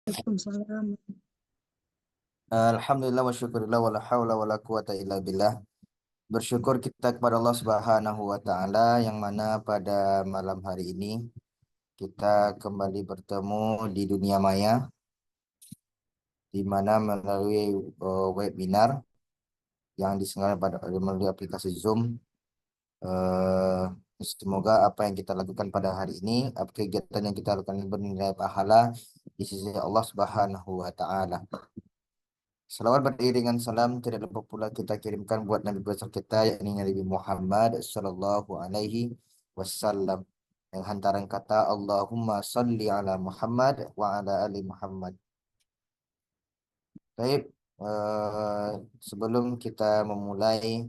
Waalaikumsalam. Alhamdulillah wa syukurillah wa la hawla wa la quwata illa billah. Bersyukur kita kepada Allah Subhanahu wa taala yang mana pada malam hari ini kita kembali bertemu di dunia maya di mana melalui webinar yang diselenggarakan melalui aplikasi Zoom. Eh, Semoga apa yang kita lakukan pada hari ini, apa kegiatan yang kita lakukan ini bernilai pahala di sisi Allah Subhanahu wa taala. Salawat beriringan salam tidak lupa pula kita kirimkan buat Nabi besar kita yakni Nabi Muhammad Sallallahu Alaihi Wasallam. Yang hantaran kata Allahumma salli ala Muhammad wa ala ali Muhammad. Baik, eh, sebelum kita memulai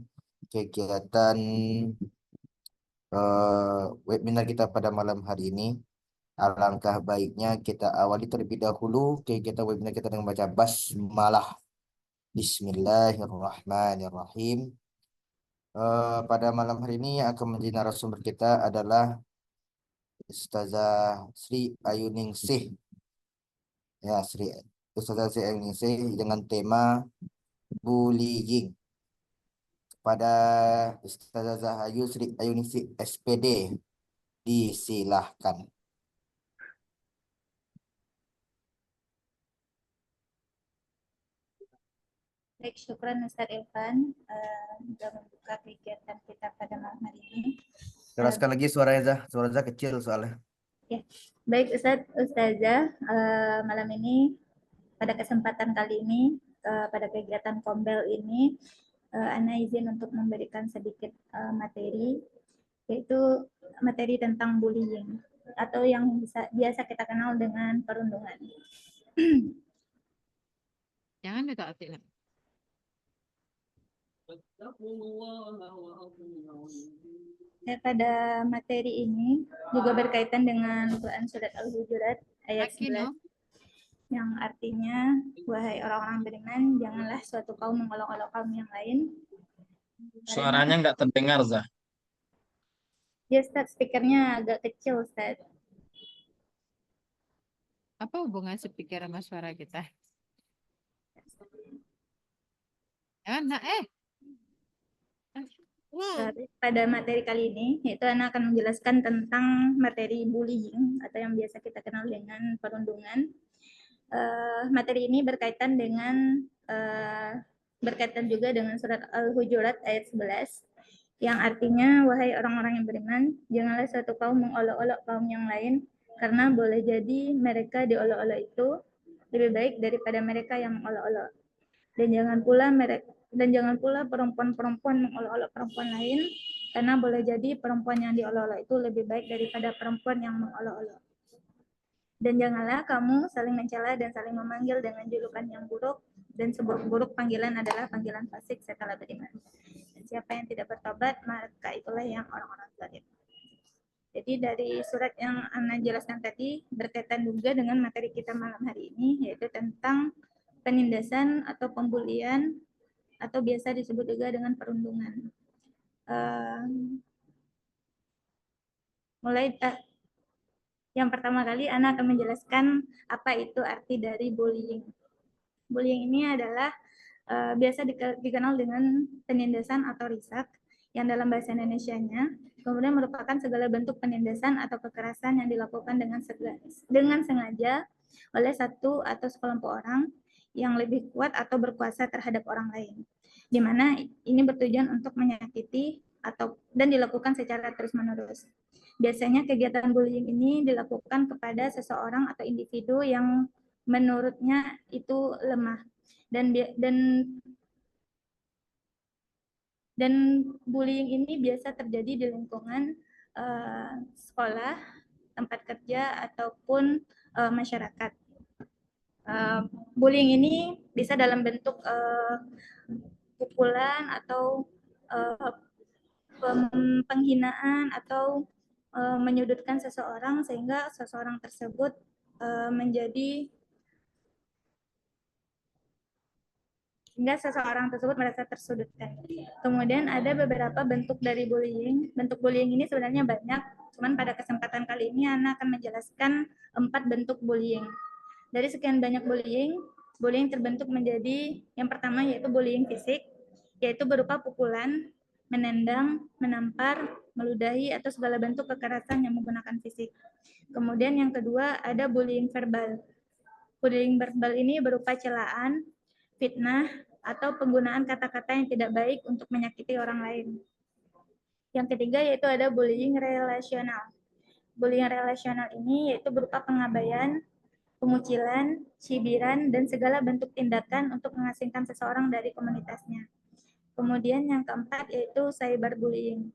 kegiatan webinar kita pada malam hari ini, alangkah baiknya kita awali terlebih dahulu kegiatan webinar kita dengan baca basmalah. Bismillahirrahmanirrahim. Pada malam hari ini yang akan menjadi narasumber kita adalah Ustazah Sri Ayuningsih. Ya, Ustazah Sri Ayuningsih dengan tema bullying. Kepada Ustazah Sri Ayuningsih SPD, disilahkan. Baik, syukran Ustaz Irfan sudah membuka kegiatan kita pada malam hari ini. Jelaskan lagi suaranya, Zah. Suara Zah kecil soalnya. Ya, baik Ustazah, malam ini pada kesempatan kali ini pada kegiatan Kombel ini, Ana izin untuk memberikan sedikit materi, yaitu materi tentang bullying atau yang biasa kita kenal dengan perundungan. Jangan dekat hati. Pada materi ini juga berkaitan dengan Quran Surat Al-Hujurat ayat 11 yang artinya, wahai orang-orang beriman, janganlah suatu kaum mengolok-olok kaum yang lain. Suaranya nggak terdengar, Zah. Ya, Ustaz, speakernya agak kecil, Ustaz. Apa hubungan speaker sama suara kita? Jangan, Pada materi kali ini, yaitu Ana akan menjelaskan tentang materi bullying atau yang biasa kita kenal dengan perundungan. Materi ini berkaitan juga dengan surat Al-Hujurat ayat 11 yang artinya, wahai orang-orang yang beriman, janganlah suatu kaum mengolok-olok kaum yang lain, karena boleh jadi mereka diolok-olok itu lebih baik daripada mereka yang mengolok-olok. Dan jangan pula perempuan-perempuan mengolok-olok perempuan lain, karena boleh jadi perempuan yang diolok-olok itu lebih baik daripada perempuan yang mengolok-olok. Dan janganlah kamu saling mencela dan saling memanggil dengan julukan yang buruk, dan seburuk-buruk panggilan adalah panggilan fasik setelah beriman. Dan siapa yang tidak bertobat, maka itulah yang orang-orang zalim. Jadi dari surat yang Ana jelaskan tadi berkaitan juga dengan materi kita malam hari ini, yaitu tentang penindasan atau pembulian atau biasa disebut juga dengan perundungan. Yang pertama kali Ana akan menjelaskan apa itu arti dari bullying. Bullying ini adalah biasa dikenal dengan penindasan atau risak yang dalam bahasa Indonesianya kemudian merupakan segala bentuk penindasan atau kekerasan yang dilakukan dengan sengaja oleh satu atau sekelompok orang yang lebih kuat atau berkuasa terhadap orang lain, di mana ini bertujuan untuk menyakiti dan dilakukan secara terus-menerus. Biasanya kegiatan bullying ini dilakukan kepada seseorang atau individu yang menurutnya itu lemah, dan bullying ini biasa terjadi di lingkungan sekolah, tempat kerja, ataupun masyarakat. Bullying ini bisa dalam bentuk pukulan atau penghinaan atau menyudutkan seseorang sehingga seseorang tersebut merasa tersudutkan. Kemudian ada beberapa bentuk dari bullying. Bentuk bullying ini sebenarnya banyak, cuman pada kesempatan kali ini Ana akan menjelaskan 4 bentuk bullying. Dari sekian banyak bullying, bullying terbentuk menjadi yang pertama yaitu bullying fisik, yaitu berupa pukulan, menendang, menampar, meludahi, atau segala bentuk kekerasan yang menggunakan fisik. Kemudian yang kedua ada bullying verbal. Bullying verbal ini berupa celaan, fitnah, atau penggunaan kata-kata yang tidak baik untuk menyakiti orang lain. Yang ketiga yaitu ada bullying relasional. Bullying relasional ini yaitu berupa pengabaian, pengucilan, cibiran, dan segala bentuk tindakan untuk mengasingkan seseorang dari komunitasnya. Kemudian yang keempat yaitu cyberbullying,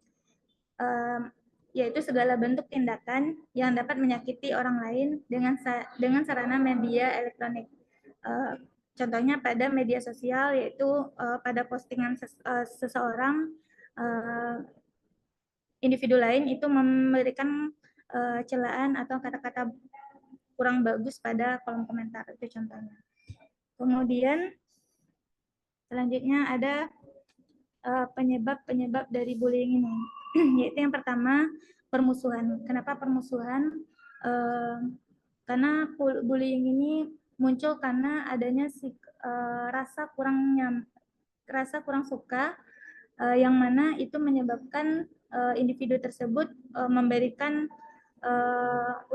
yaitu segala bentuk tindakan yang dapat menyakiti orang lain dengan sarana media elektronik. Contohnya pada media sosial, yaitu pada postingan seseorang, individu lain itu memberikan celaan atau kata-kata kurang bagus pada kolom komentar, itu contohnya. Kemudian selanjutnya ada penyebab-penyebab dari bullying ini, yaitu yang pertama permusuhan. Kenapa permusuhan? Karena bullying ini muncul karena adanya rasa kurang suka, yang mana itu menyebabkan individu tersebut memberikan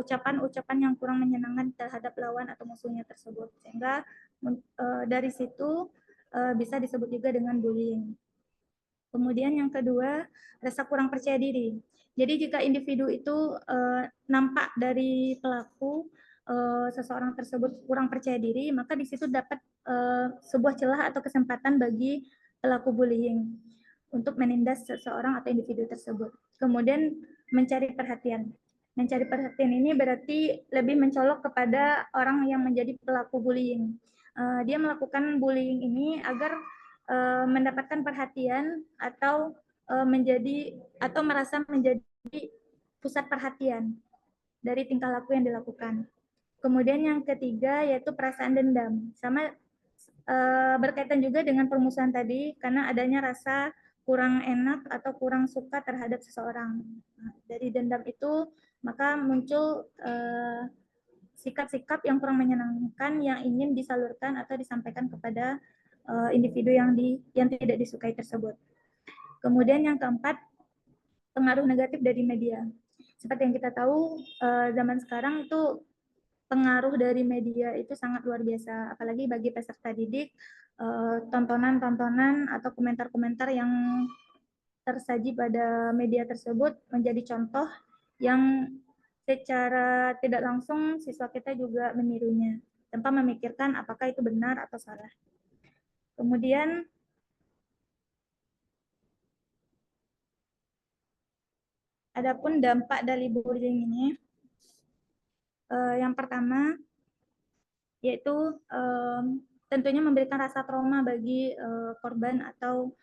ucapan-ucapan yang kurang menyenangkan terhadap lawan atau musuhnya tersebut, sehingga dari situ bisa disebut juga dengan bullying. Kemudian yang kedua, rasa kurang percaya diri. Jadi jika individu itu nampak dari pelaku seseorang tersebut kurang percaya diri, maka di situ dapat sebuah celah atau kesempatan bagi pelaku bullying untuk menindas seseorang atau individu tersebut. Kemudian mencari perhatian. Mencari perhatian ini berarti lebih mencolok kepada orang yang menjadi pelaku bullying. Dia melakukan bullying ini agar mendapatkan perhatian atau merasa menjadi pusat perhatian dari tingkah laku yang dilakukan. Kemudian yang ketiga yaitu perasaan dendam, sama berkaitan juga dengan permusuhan tadi, karena adanya rasa kurang enak atau kurang suka terhadap seseorang. Dari dendam itu maka muncul sikap-sikap yang kurang menyenangkan yang ingin disalurkan atau disampaikan kepada individu yang tidak disukai tersebut. Kemudian yang keempat, pengaruh negatif dari media. Seperti yang kita tahu, zaman sekarang itu pengaruh dari media itu sangat luar biasa, apalagi bagi peserta didik, tontonan-tontonan atau komentar-komentar yang tersaji pada media tersebut menjadi contoh yang secara tidak langsung siswa kita juga menirunya, tanpa memikirkan apakah itu benar atau salah. Kemudian adapun dampak dari bullying ini, yang pertama yaitu tentunya memberikan rasa trauma bagi korban atau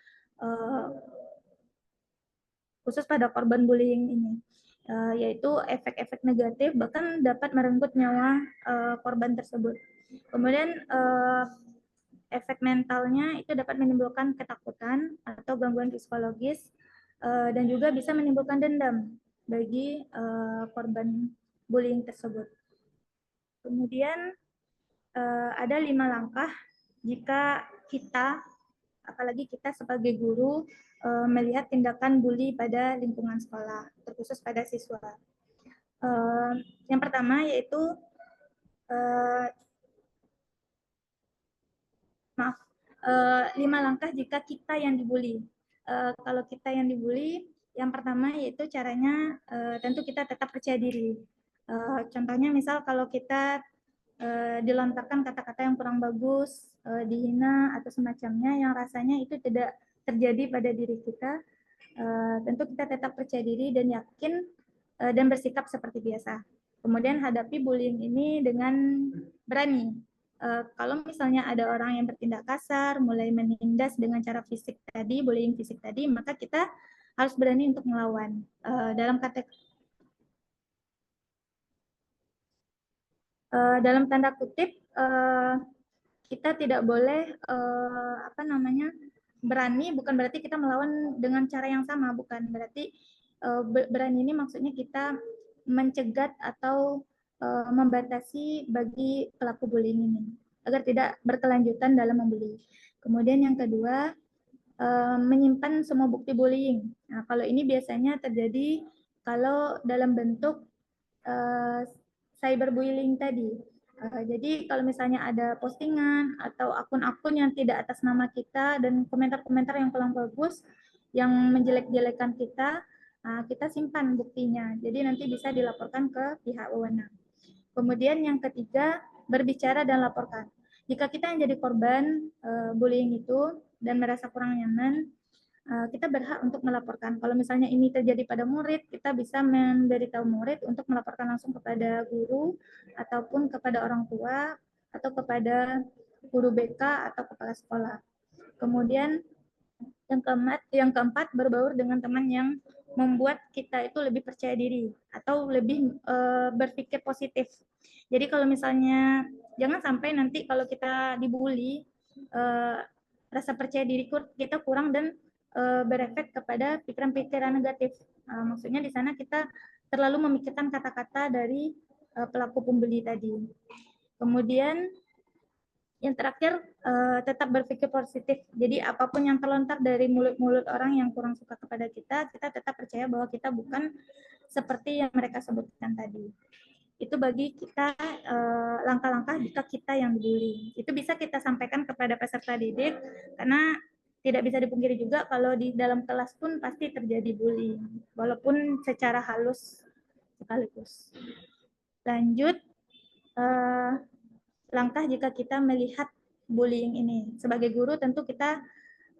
khusus pada korban bullying ini, yaitu efek-efek negatif bahkan dapat merenggut nyawa korban tersebut. Kemudian efek mentalnya itu dapat menimbulkan ketakutan atau gangguan psikologis, dan juga bisa menimbulkan dendam bagi korban bullying tersebut. Kemudian ada 5 langkah jika kita, apalagi kita sebagai guru, melihat tindakan bully pada lingkungan sekolah, terkhusus pada siswa. Yang pertama yaitu 5 langkah jika kita yang dibully. Kalau kita yang dibully, yang pertama yaitu caranya tentu kita tetap percaya diri. Contohnya misal kalau kita dilontarkan kata-kata yang kurang bagus, dihina atau semacamnya yang rasanya itu tidak terjadi pada diri kita, tentu kita tetap percaya diri dan yakin dan bersikap seperti biasa. Kemudian hadapi bullying ini dengan berani. Kalau misalnya ada orang yang bertindak kasar, mulai menindas dengan cara fisik tadi, bullying fisik tadi, maka kita harus berani untuk melawan. Dalam tanda kutip, kita tidak boleh berani, bukan berarti kita melawan dengan cara yang sama, bukan berarti berani ini maksudnya kita mencegat atau membatasi bagi pelaku bullying ini agar tidak berkelanjutan dalam membuli. Kemudian yang kedua, menyimpan semua bukti bullying. Nah, kalau ini biasanya terjadi kalau dalam bentuk cyberbullying tadi. Jadi kalau misalnya ada postingan atau akun-akun yang tidak atas nama kita dan komentar-komentar yang kurang bagus, yang menjelek-jelekan kita, kita simpan buktinya. Jadi nanti bisa dilaporkan ke pihak berwenang. Kemudian yang ketiga, berbicara dan laporkan. Jika kita yang jadi korban bullying itu dan merasa kurang nyaman, kita berhak untuk melaporkan. Kalau misalnya ini terjadi pada murid, kita bisa memberitahu murid untuk melaporkan langsung kepada guru ataupun kepada orang tua atau kepada guru BK atau kepala sekolah. Kemudian yang keempat berbaur dengan teman yang membuat kita itu lebih percaya diri atau lebih berpikir positif. Jadi kalau misalnya jangan sampai nanti kalau kita dibully, rasa percaya diri kita kurang dan berefek kepada pikiran-pikiran negatif. Maksudnya di sana kita terlalu memikirkan kata-kata dari pelaku pembuli tadi. Kemudian yang terakhir, tetap berpikir positif. Jadi apapun yang terlontar dari mulut-mulut orang yang kurang suka kepada kita, kita tetap percaya bahwa kita bukan seperti yang mereka sebutkan tadi. Itu bagi kita langkah-langkah jika kita yang dibully. Itu bisa kita sampaikan kepada peserta didik, karena tidak bisa dipungkiri juga kalau di dalam kelas pun pasti terjadi bullying, walaupun secara halus sekaligus. Lanjut, langkah jika kita melihat bullying ini. Sebagai guru tentu kita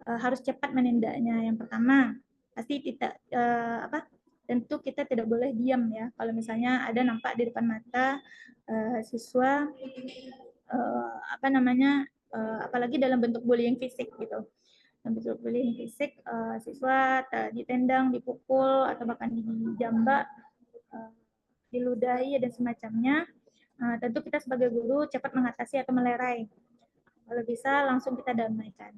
harus cepat menindaknya. Yang pertama, pasti tidak tentu kita tidak boleh diam ya. Kalau misalnya ada nampak di depan mata siswa apalagi dalam bentuk bullying fisik gitu. Dalam bentuk bullying fisik, siswa ditendang, dipukul atau bahkan dijambak, diludahi dan semacamnya. Tentu kita sebagai guru cepat mengatasi atau melerai. Kalau bisa langsung kita damaikan.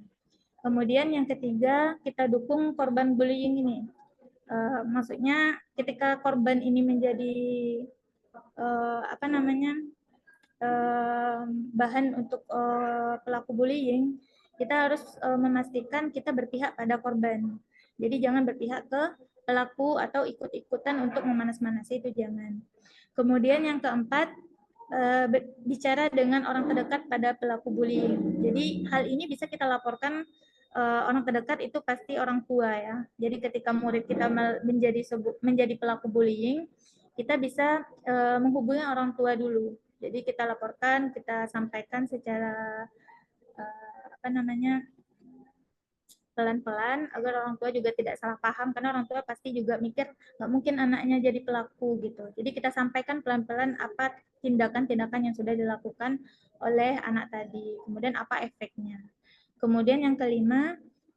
Kemudian yang ketiga, kita dukung korban bullying ini. Maksudnya ketika korban ini menjadi bahan untuk pelaku bullying, kita harus memastikan kita berpihak pada korban. Jadi jangan berpihak ke pelaku atau ikut-ikutan untuk memanas-manasi, itu jangan. Kemudian yang keempat, bicara dengan orang terdekat pada pelaku bullying. Jadi hal ini bisa kita laporkan orang terdekat itu pasti orang tua ya. Jadi ketika murid kita menjadi pelaku bullying, kita bisa menghubungi orang tua dulu. Jadi kita laporkan, kita sampaikan secara pelan-pelan agar orang tua juga tidak salah paham, karena orang tua pasti juga mikir nggak mungkin anaknya jadi pelaku gitu. Jadi kita sampaikan pelan-pelan apa tindakan-tindakan yang sudah dilakukan oleh anak tadi, kemudian apa efeknya. Kemudian yang kelima,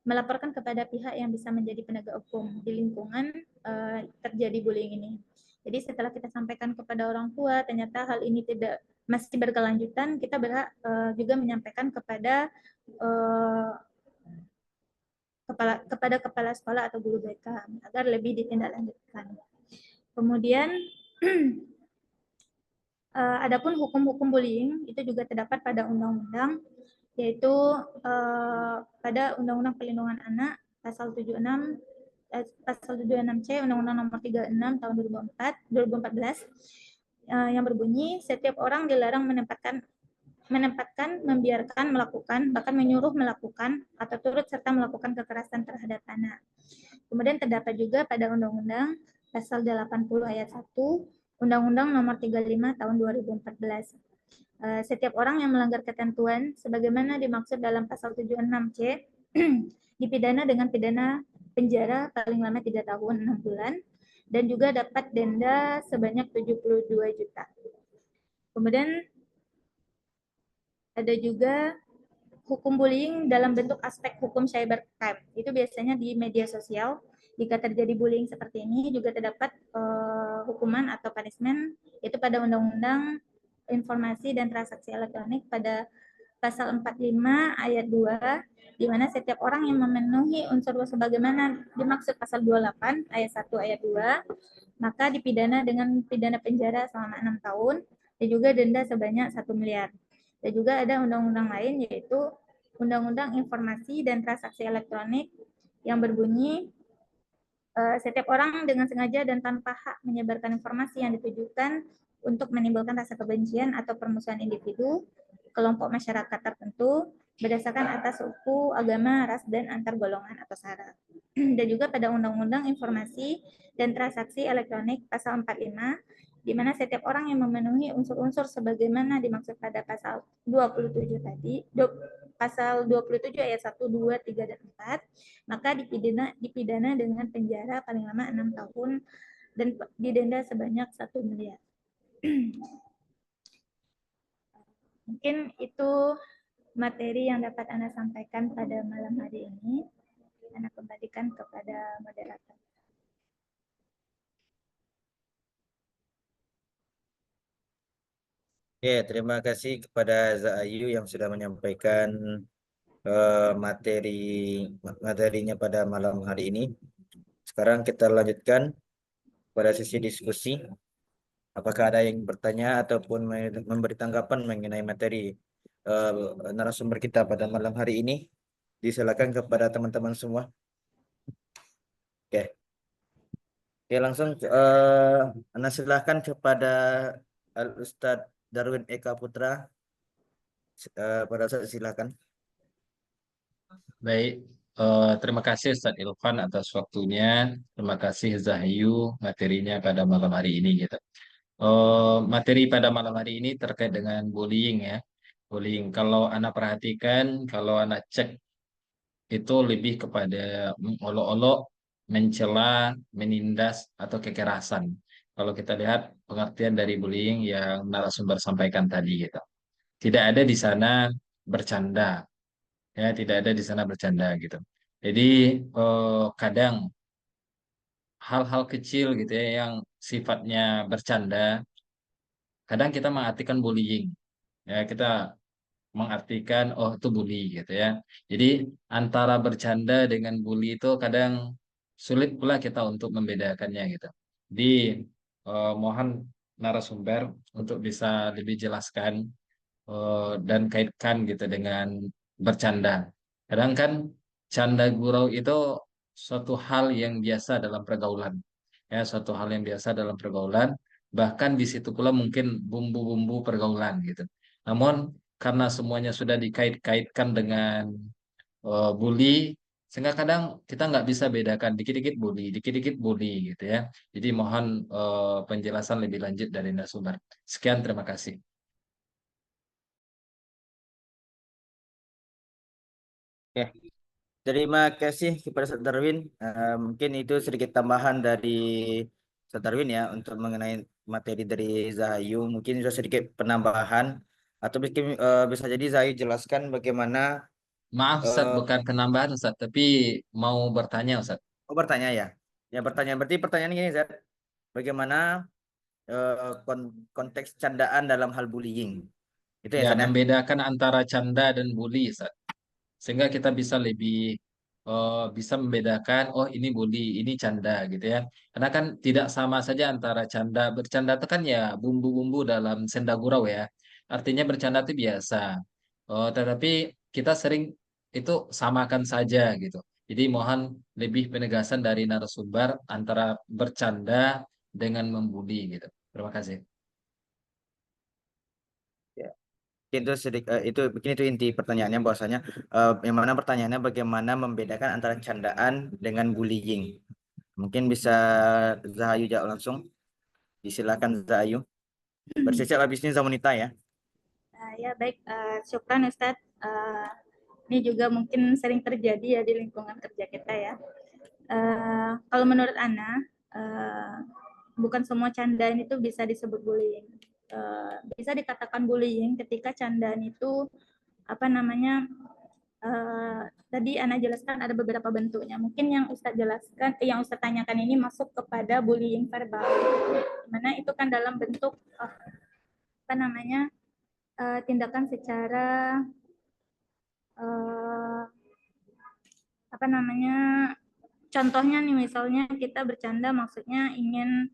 melaporkan kepada pihak yang bisa menjadi penegak hukum di lingkungan terjadi bullying ini. Jadi setelah kita sampaikan kepada orang tua, ternyata hal ini masih berkelanjutan, kita berhak juga menyampaikan kepada kepala sekolah atau guru BK agar lebih ditindaklanjutkan. Kemudian adapun hukum-hukum bullying itu juga terdapat pada undang-undang, yaitu pada Undang-Undang Perlindungan Anak pasal 76C Undang-Undang Nomor 36 tahun 2014 yang berbunyi setiap orang dilarang menempatkan, membiarkan, melakukan, bahkan menyuruh melakukan atau turut serta melakukan kekerasan terhadap anak. Kemudian terdapat juga pada Undang-Undang Pasal 80 Ayat 1, Undang-Undang Nomor 35 Tahun 2014. Setiap orang yang melanggar ketentuan sebagaimana dimaksud dalam Pasal 76C dipidana dengan pidana penjara paling lama 3 tahun 6 bulan dan juga dapat denda sebanyak 72 juta. Kemudian ada juga hukum bullying dalam bentuk aspek hukum cybercrime. Itu biasanya di media sosial. Jika terjadi bullying seperti ini, juga terdapat hukuman atau punishment, itu pada Undang-Undang Informasi dan Transaksi Elektronik pada pasal 45 ayat 2, di mana setiap orang yang memenuhi unsur sebagaimana dimaksud pasal 28 ayat 1 ayat 2, maka dipidana dengan pidana penjara selama 6 tahun dan juga denda sebanyak 1 miliar. Dan juga ada undang-undang lain yaitu Undang-Undang Informasi dan Transaksi Elektronik yang berbunyi setiap orang dengan sengaja dan tanpa hak menyebarkan informasi yang ditujukan untuk menimbulkan rasa kebencian atau permusuhan individu, kelompok masyarakat tertentu berdasarkan atas suku, agama, ras, dan antar golongan atau syarat. Dan juga pada Undang-Undang Informasi dan Transaksi Elektronik pasal 45, di mana setiap orang yang memenuhi unsur-unsur sebagaimana dimaksud pada pasal 27 tadi, pasal 27 ayat 1, 2, 3, dan 4, maka dipidana dengan penjara paling lama 6 tahun dan didenda sebanyak 1 miliar. Mungkin itu materi yang dapat Anda sampaikan pada malam hari ini. Anda kembalikan kepada moderator. Oke, terima kasih kepada Zahayu yang sudah menyampaikan materinya pada malam hari ini. Sekarang kita lanjutkan pada sesi diskusi. Apakah ada yang bertanya ataupun memberi tanggapan mengenai materi narasumber kita pada malam hari ini? Disilakan kepada teman-teman semua. Oke. Oke, langsung Anda silahkan kepada Al-Ustadz Darwin Eka Putra. Pada saat silakan. Baik, terima kasih Ustaz Ilfan atas waktunya. Terima kasih Zahyu materinya pada malam hari ini gitu. Materi pada malam hari ini terkait dengan bullying ya. Bullying. Kalau Anda perhatikan, kalau Anda cek itu lebih kepada mengolok-olok, mencela, menindas atau kekerasan. Kalau kita lihat pengertian dari bullying yang narasumber sampaikan tadi gitu. Tidak ada di sana bercanda, ya tidak ada di sana bercanda gitu. Jadi kadang hal-hal kecil gitu ya yang sifatnya bercanda, kadang kita mengartikan bullying. Ya kita mengartikan oh itu bully gitu ya. Jadi antara bercanda dengan bully itu kadang sulit pula kita untuk membedakannya gitu. Di mohon narasumber untuk bisa lebih jelaskan dan kaitkan gitu dengan bercanda. Kadang kan canda gurau itu suatu hal yang biasa dalam pergaulan. Ya, suatu hal yang biasa dalam pergaulan, bahkan di situ pula mungkin bumbu-bumbu pergaulan gitu. Namun karena semuanya sudah dikait-kaitkan dengan bully, sehingga kadang kita nggak bisa bedakan dikit-dikit bully gitu ya. Jadi mohon penjelasan lebih lanjut dari narasumber. Sekian, terima kasih. Oke. Terima kasih kepada Ustadz Darwin. Mungkin itu sedikit tambahan dari Ustadz Darwin ya untuk mengenai materi dari Zahayu. Mungkin itu sedikit penambahan atau bisa jadi Zahayu jelaskan bagaimana Maaf Ustaz, eh, bukan penambahan Ustaz, tapi mau bertanya Ustaz. bertanya ya. Ya bertanya. Berarti pertanyaannya gini, Zat. Bagaimana konteks candaan dalam hal bullying? Itu ya, Ya, Zat ya? membedakan antara canda dan bully Ustaz. Sehingga kita bisa lebih bisa membedakan, oh ini bully, ini canda gitu ya. Karena kan tidak sama saja antara canda, bercanda itu kan ya bumbu-bumbu dalam senda gurau ya. Artinya bercanda itu biasa. Tetapi kita sering itu samakan saja gitu. Jadi mohon lebih penegasan dari narasumber antara bercanda dengan membuli gitu. Terima kasih. Ya. Itu begini itu inti pertanyaannya bahwasanya yang mana pertanyaannya bagaimana membedakan antara candaan dengan bullying. Mungkin bisa Zahayu jawab langsung. Disilakan Zahayu. Bersiap habis ini Zamunita ya. Ya baik, syukran Ustadz. Ini juga mungkin sering terjadi ya di lingkungan kerja kita ya. Kalau menurut Ana, bukan semua candaan itu bisa disebut bullying. Bisa dikatakan bullying ketika candaan itu apa namanya tadi Ana jelaskan ada beberapa bentuknya. Mungkin yang Ustadz jelaskan, yang Ustadz tanyakan ini masuk kepada bullying verbal, dimana itu kan dalam bentuk apa namanya tindakan secara apa namanya contohnya nih misalnya kita bercanda maksudnya ingin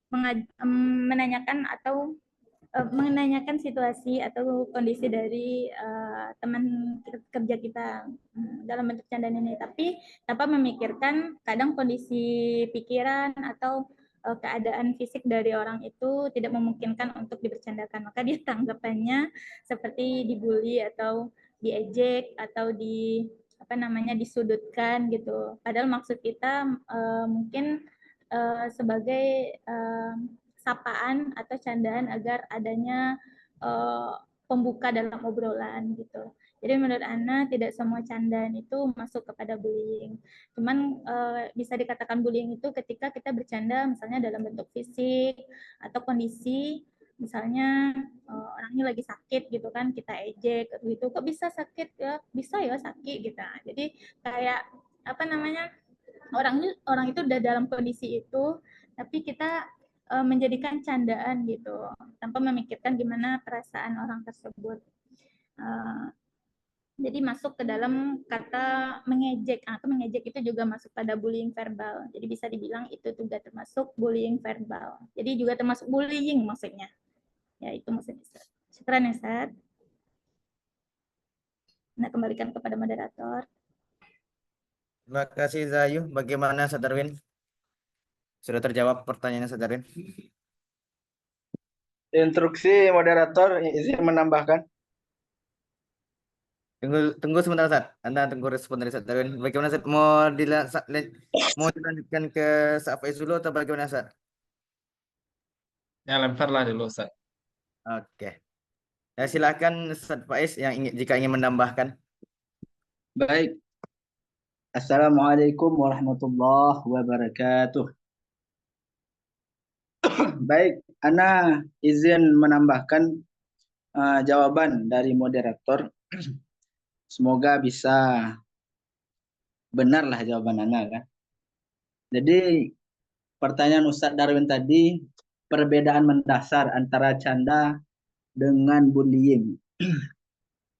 menanyakan atau menanyakan situasi atau kondisi dari teman kerja kita dalam bentuk candaan ini, tapi tanpa memikirkan kadang kondisi pikiran atau keadaan fisik dari orang itu tidak memungkinkan untuk dibercandakan, maka dia tanggapannya seperti dibully atau diejek atau disudutkan gitu. Padahal maksud kita mungkin sebagai sapaan atau candaan agar adanya pembuka dalam obrolan gitu. Jadi menurut Ana tidak semua candaan itu masuk kepada bullying. Cuman bisa dikatakan bullying itu ketika kita bercanda misalnya dalam bentuk fisik atau kondisi, misalnya orangnya lagi sakit gitu kan, kita ejek gitu, kok bisa sakit ya, bisa ya sakit gitu. Jadi kayak orang itu udah dalam kondisi itu, tapi kita menjadikan candaan gitu tanpa memikirkan gimana perasaan orang tersebut. Jadi masuk ke dalam kata mengejek, atau mengejek itu juga masuk pada bullying verbal. Jadi bisa dibilang itu juga termasuk bullying verbal. Jadi juga termasuk bullying maksudnya. Ya itu maksudnya. Syukran ya Ustaz. Nah, kembalikan kepada moderator. Terima kasih Zayu. Bagaimana Ustaz Darwin? Sudah terjawab pertanyaannya Ustaz Darwin? Instruksi moderator izin menambahkan. Tunggu sebentar Ustaz. Anda tunggu respon dari Ustaz Darwin. Bagaimana Ustaz? Mau dilanjutkan ke Ustaz Faiz dulu atau bagaimana Ustaz? Ya, lemparlah dulu, Ustaz. Oke. Ya, silakan Ustaz Faiz jika ingin menambahkan. Baik. Assalamualaikum warahmatullahi wabarakatuh. Baik, Ana izin menambahkan jawaban dari moderator. Semoga bisa benarlah jawaban Ana kan. Jadi pertanyaan Ustadz Darwin tadi, perbedaan mendasar antara canda dengan bullying.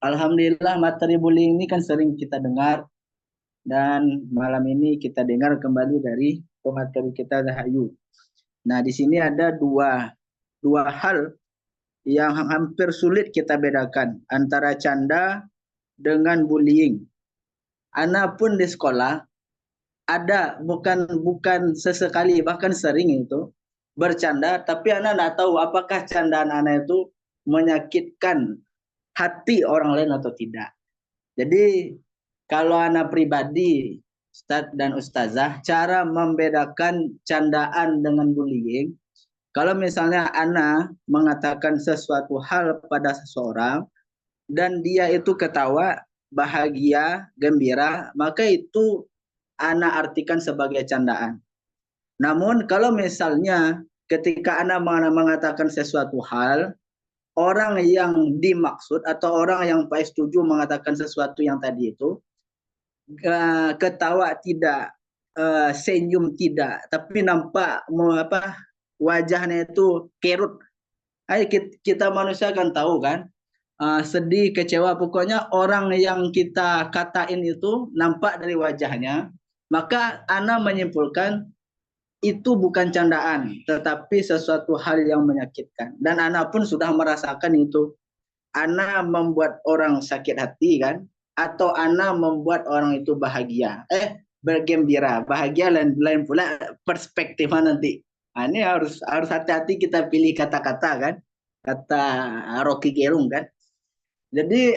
Alhamdulillah materi bullying ini kan sering kita dengar, dan malam ini kita dengar kembali dari pemateri kita Zahayu. Nah, di sini ada dua hal yang hampir sulit kita bedakan antara canda dengan bullying. Ana pun di sekolah ada bukan sesekali, bahkan sering itu bercanda, tapi Ana tidak tahu apakah candaan Ana itu menyakitkan hati orang lain atau tidak. Jadi kalau Ana pribadi, Ustadz dan Ustazah, cara membedakan candaan dengan bullying, kalau misalnya Ana mengatakan sesuatu hal pada seseorang dan dia itu ketawa, bahagia, gembira, maka itu Ana artikan sebagai candaan. Namun kalau misalnya ketika Ana mengatakan sesuatu hal, orang yang dimaksud atau orang yang Pak setuju mengatakan sesuatu yang tadi itu, ketawa tidak, senyum tidak, tapi nampak wajahnya itu kerut. Kita manusia kan tahu kan, sedih, kecewa, pokoknya orang yang kita katain itu nampak dari wajahnya, maka Ana menyimpulkan itu bukan candaan, tetapi sesuatu hal yang menyakitkan. Dan Ana pun sudah merasakan itu. Ana membuat orang sakit hati kan, atau Ana membuat orang itu bahagia, bergembira. Bahagia lain pula perspektifnya nanti. Nah, ini harus hati-hati kita pilih kata-kata kan, kata Rocky Gerung kan. Jadi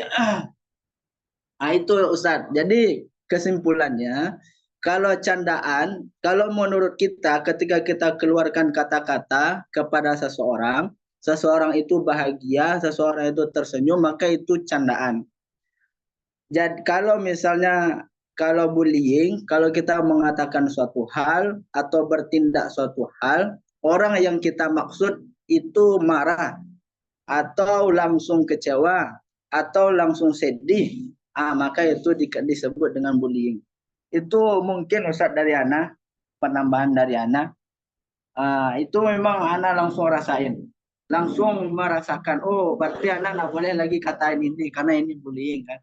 itu Ustadz. Jadi kesimpulannya, kalau candaan, kalau menurut kita ketika kita keluarkan kata-kata kepada seseorang itu bahagia, seseorang itu tersenyum, maka itu candaan. Jadi kalau misalnya kalau bullying, kalau kita mengatakan suatu hal atau bertindak suatu hal, orang yang kita maksud itu marah atau langsung kecewa atau langsung sedih, maka itu disebut dengan bullying. Itu mungkin Ustadz dari Ana, penambahan dari Ana. Itu memang Ana langsung rasain, langsung merasakan, oh berarti Ana nggak boleh lagi katain ini karena ini bullying kan.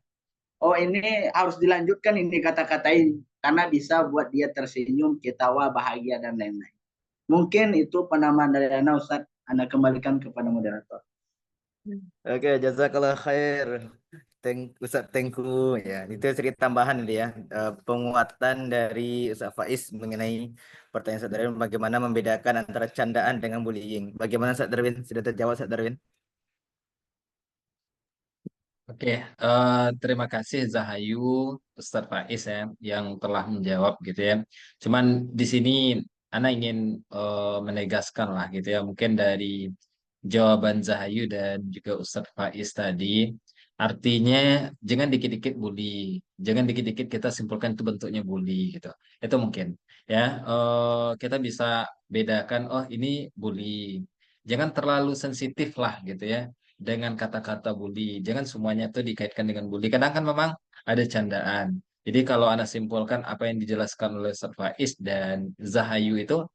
Oh ini harus dilanjutkan ini kata-katain karena bisa buat dia tersenyum, ketawa, bahagia dan lain-lain. Mungkin itu penamaan dari Ana, Ustaz. Ana kembalikan kepada moderator. Oke, jazakallah khair. Ustaz Tengku ya. Itu sedikit tambahan ini ya. Penguatan dari Ustaz Faiz mengenai pertanyaan Ustaz Darwin bagaimana membedakan antara candaan dengan bullying. Bagaimana Ustaz Darwin? Sudah terjawab Ustaz Darwin? Oke, terima kasih Zahayu, Ustadz Faiz ya, yang telah menjawab gitu ya. Cuman di sini Ana ingin menegaskan lah gitu ya, mungkin dari jawaban Zahayu dan juga Ustadz Faiz tadi, artinya jangan dikit-dikit bully, jangan dikit-dikit kita simpulkan itu bentuknya bully gitu. Itu mungkin ya, kita bisa bedakan, oh ini bully. Jangan terlalu sensitif lah gitu ya dengan kata-kata bully. Jangan semuanya tuh dikaitkan dengan bully. Kadang kan memang ada candaan. Jadi kalau Anda simpulkan apa yang dijelaskan oleh Ustaz Faiz dan Zahayu itu,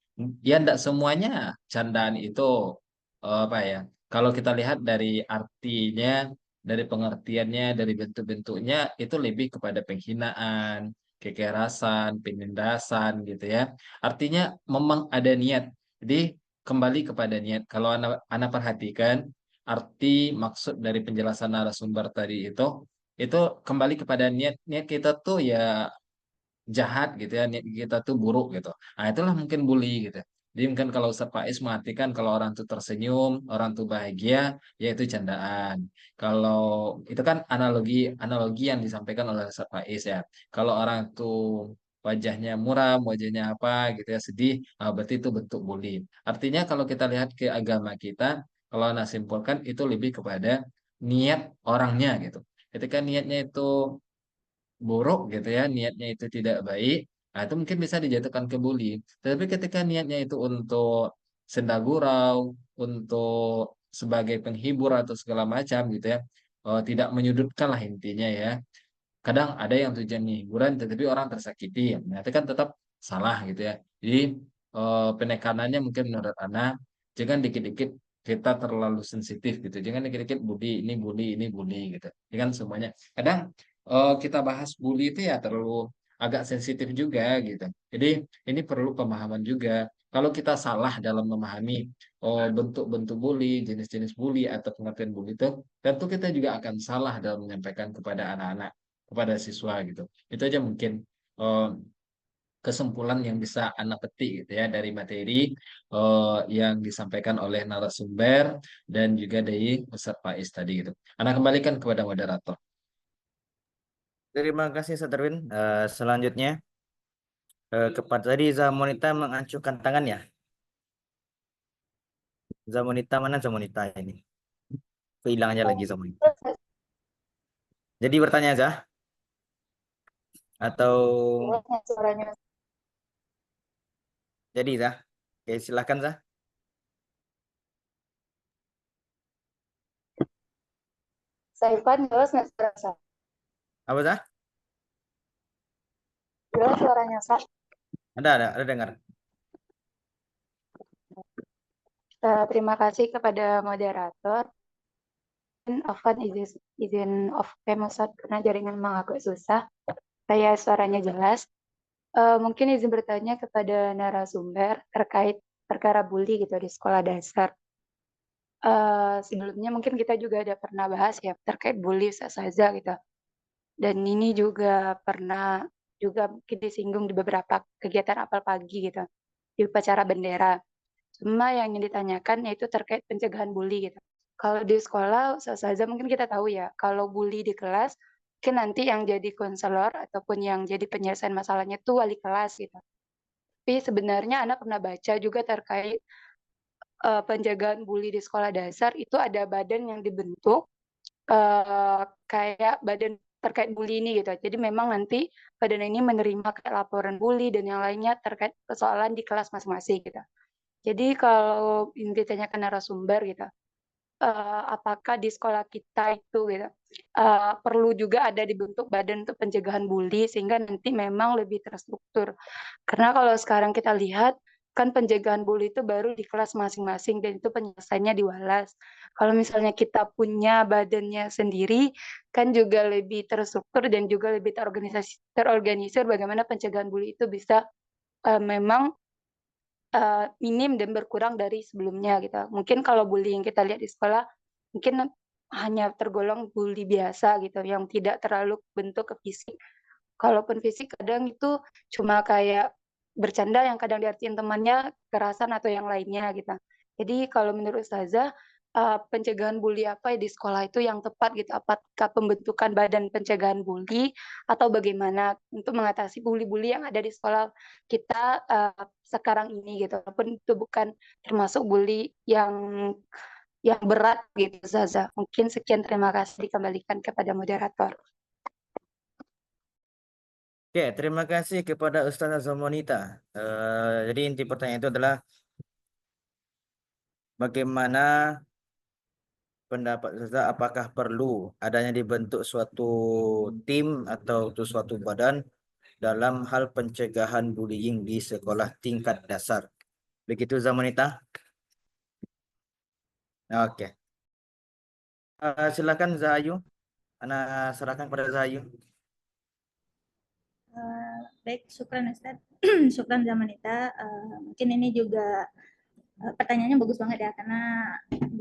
ya tidak semuanya candaan itu apa ya? Kalau kita lihat dari artinya, dari pengertiannya, dari bentuk-bentuknya, itu lebih kepada penghinaan, kekerasan, penindasan gitu ya. Artinya memang ada niat. Jadi kembali kepada niat. Kalau Anda perhatikan, arti maksud dari penjelasan narasumber tadi itu kembali kepada niat niat kita tuh ya jahat gitu ya, niat kita tuh buruk gitu. Nah itulah mungkin bully gitu. Jadi mungkin kalau Ustaz Faiz mengartikan kalau orang tuh tersenyum, orang tuh bahagia, ya itu candaan. Kalau itu kan analogi analogi yang disampaikan oleh Ustaz Faiz ya. Kalau orang tuh wajahnya muram, wajahnya apa gitu ya sedih, berarti itu bentuk bully. Artinya kalau kita lihat ke agama kita, kalau Anda simpulkan itu lebih kepada niat orangnya gitu. Ketika niatnya itu buruk gitu ya, niatnya itu tidak baik, nah itu mungkin bisa dijatuhkan ke bully. Tapi ketika niatnya itu untuk senda gurau, untuk sebagai penghibur atau segala macam gitu ya, tidak menyudutkan lah intinya ya. Kadang ada yang tujuannya hiburan tetapi orang tersakiti, nah itu kan tetap salah gitu ya. Jadi penekanannya mungkin menurut Ana, jangan dikit-dikit kita terlalu sensitif gitu, jangan dikit-dikit bully, ini bully gitu. Jangan semuanya. Kadang kita bahas bully itu ya terlalu agak sensitif juga gitu. Jadi ini perlu pemahaman juga. Kalau kita salah dalam memahami bentuk-bentuk bully, jenis-jenis bully atau pengertian bully itu, tentu kita juga akan salah dalam menyampaikan kepada anak-anak, kepada siswa gitu. Itu aja mungkin eh, kesimpulan yang bisa Anda petik gitu ya dari materi yang disampaikan oleh narasumber dan juga dari Ustaz Faiz tadi gitu. Anda kembalikan kepada moderator. Terima kasih Ustaz Darwin. Selanjutnya kepada tadi Zamonita mengacuhkan tangannya. Zamonita mana Zamonita ini? Hilang aja lagi Zamonita. Jadi bertanya aja atau Suaranya jadi Zah? Oke, silakan Zah. Saifan jelas nggak suara saya? Apa Zah? Jelas suaranya saya. Ada dengar. Terima kasih kepada moderator. Afwan izin off cam Ustaz, karena jaringan memang agak susah. Saya suaranya jelas. Mungkin izin bertanya kepada narasumber terkait perkara bully gitu di sekolah dasar. Sebelumnya mungkin kita juga ada pernah bahas ya terkait bully Ustazah gitu. Dan ini juga pernah juga mungkin disinggung di beberapa kegiatan apel pagi gitu di upacara bendera. Cuma yang ingin ditanyakan yaitu terkait pencegahan bully gitu. Kalau di sekolah, saja mungkin kita tahu ya, kalau bully di kelas, mungkin nanti yang jadi konselor ataupun yang jadi penyelesaian masalahnya itu wali kelas gitu. Tapi sebenarnya anak pernah baca juga terkait penjagaan bully di sekolah dasar itu ada badan yang dibentuk kayak badan terkait bully ini gitu. Jadi memang nanti badan ini menerima kayak laporan bully dan yang lainnya terkait persoalan di kelas masing-masing gitu. Jadi kalau ini ditanyakan narasumber gitu, apakah di sekolah kita itu gitu perlu juga ada dibentuk badan untuk pencegahan bully sehingga nanti memang lebih terstruktur. Karena kalau sekarang kita lihat kan pencegahan bully itu baru di kelas masing-masing dan itu penyelesaiannya di Walas. Kalau misalnya kita punya badannya sendiri kan juga lebih terstruktur dan juga lebih terorganisir bagaimana pencegahan bully itu bisa memang minim dan berkurang dari sebelumnya gitu. Mungkin kalau bullying kita lihat di sekolah mungkin hanya tergolong bully biasa gitu yang tidak terlalu bentuk ke fisik. Kalaupun fisik kadang itu cuma kayak bercanda yang kadang diartiin temannya kekerasan atau yang lainnya gitu. Jadi kalau menurut Ustazah pencegahan bully apa di sekolah itu yang tepat gitu? Apakah pembentukan badan pencegahan bully atau bagaimana untuk mengatasi bully-bully yang ada di sekolah kita sekarang ini gitu? Walaupun itu bukan termasuk bully yang berat gitu, Zaza. Mungkin sekian, terima kasih, dikembalikan kepada moderator. Oke, terima kasih kepada Ustazah Zamonita. Jadi inti pertanyaan itu adalah bagaimana pendapat Ustazah, apakah perlu adanya dibentuk suatu tim atau suatu badan dalam hal pencegahan bullying di sekolah tingkat dasar. Begitu Zamonita? Oke. Silakan Zahayu. Ana serahkan kepada Zahayu. Baik, syukran Ustaz. Syukran Zamanita. Mungkin ini juga pertanyaannya bagus banget ya, karena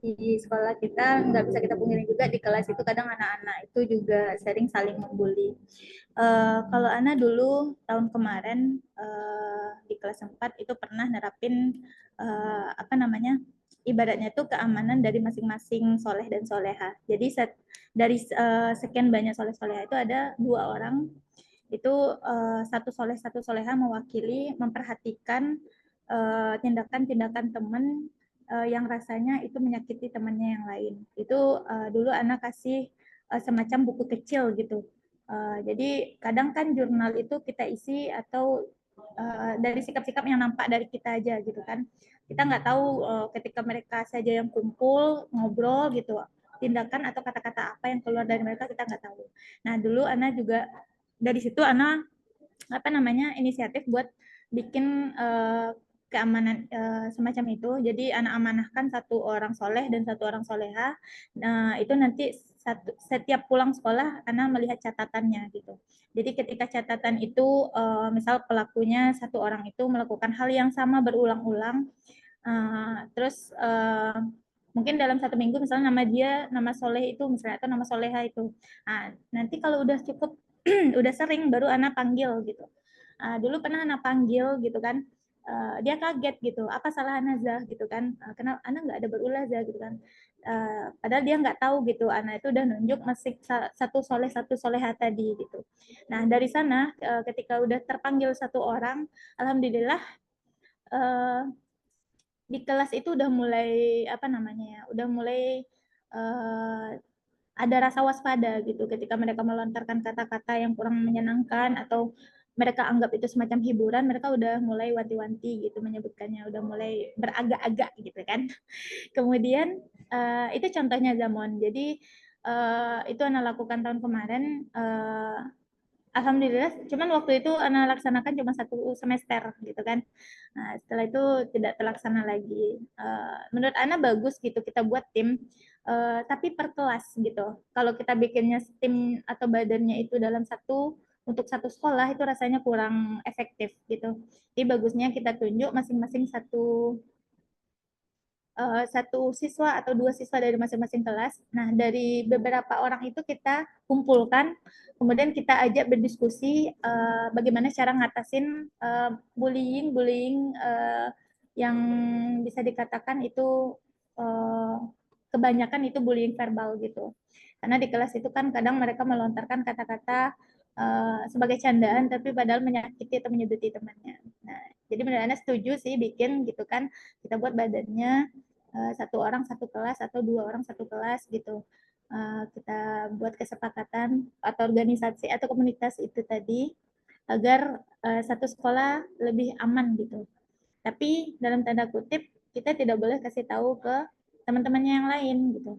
di sekolah kita nggak bisa kita pungkiri juga di kelas itu kadang anak-anak itu juga sering saling membuli. Kalau Ana dulu tahun kemarin di kelas 4 itu pernah nerapin ibaratnya itu keamanan dari masing-masing soleh dan soleha. Jadi dari sekian banyak soleh soleha itu ada 2 orang itu satu soleh satu soleha mewakili memperhatikan tindakan-tindakan teman yang rasanya itu menyakiti temannya yang lain. Itu dulu anak kasih semacam buku kecil gitu. Jadi kadang kan jurnal itu kita isi atau dari sikap-sikap yang nampak dari kita aja gitu kan. Kita nggak tahu ketika mereka saja yang kumpul ngobrol gitu, tindakan atau kata-kata apa yang keluar dari mereka kita nggak tahu. Nah dulu Ana juga dari situ Ana inisiatif buat bikin keamanan semacam itu. Jadi anak amanahkan satu orang soleh dan satu orang soleha. Nah, itu nanti setiap pulang sekolah anak melihat catatannya gitu. Jadi ketika catatan itu misal pelakunya satu orang itu melakukan hal yang sama berulang-ulang, terus mungkin dalam 1 minggu misalnya nama soleh itu misalnya atau nama soleha itu. Nah, nanti kalau udah cukup udah sering baru anak panggil gitu. Dulu pernah anak panggil gitu kan, dia kaget gitu, apa salah Anazah gitu kan, kenapa anak nggak ada berulah Zah gitu kan. Padahal dia nggak tahu gitu, anak itu udah nunjuk masih satu soleha tadi gitu. Nah dari sana ketika udah terpanggil satu orang, alhamdulillah di kelas itu udah mulai udah mulai ada rasa waspada gitu ketika mereka melontarkan kata-kata yang kurang menyenangkan atau mereka anggap itu semacam hiburan, mereka udah mulai wanti-wanti gitu menyebutkannya, udah mulai beragak-agak gitu kan. Kemudian itu contohnya Zamon. Jadi itu Ana lakukan tahun kemarin. Alhamdulillah, cuman waktu itu Ana laksanakan cuma 1 semester gitu kan. Nah, setelah itu tidak terlaksana lagi. Menurut Ana bagus gitu kita buat tim, tapi per kelas gitu. Kalau kita bikinnya tim atau badannya itu untuk satu sekolah itu rasanya kurang efektif gitu. Jadi bagusnya kita tunjuk masing-masing satu siswa atau 2 siswa dari masing-masing kelas. Nah, dari beberapa orang itu kita kumpulkan, kemudian kita ajak berdiskusi bagaimana cara ngatasin bullying yang bisa dikatakan itu kebanyakan itu bullying verbal gitu. Karena di kelas itu kan kadang mereka melontarkan kata-kata sebagai candaan tapi padahal menyakiti atau menyuduti temannya. Nah, jadi menurut Anda setuju sih bikin gitu kan, kita buat badannya 1 orang 1 kelas atau 2 orang 1 kelas gitu. Kita buat kesepakatan atau organisasi atau komunitas itu tadi agar satu sekolah lebih aman gitu. Tapi dalam tanda kutip kita tidak boleh kasih tahu ke teman-temannya yang lain gitu.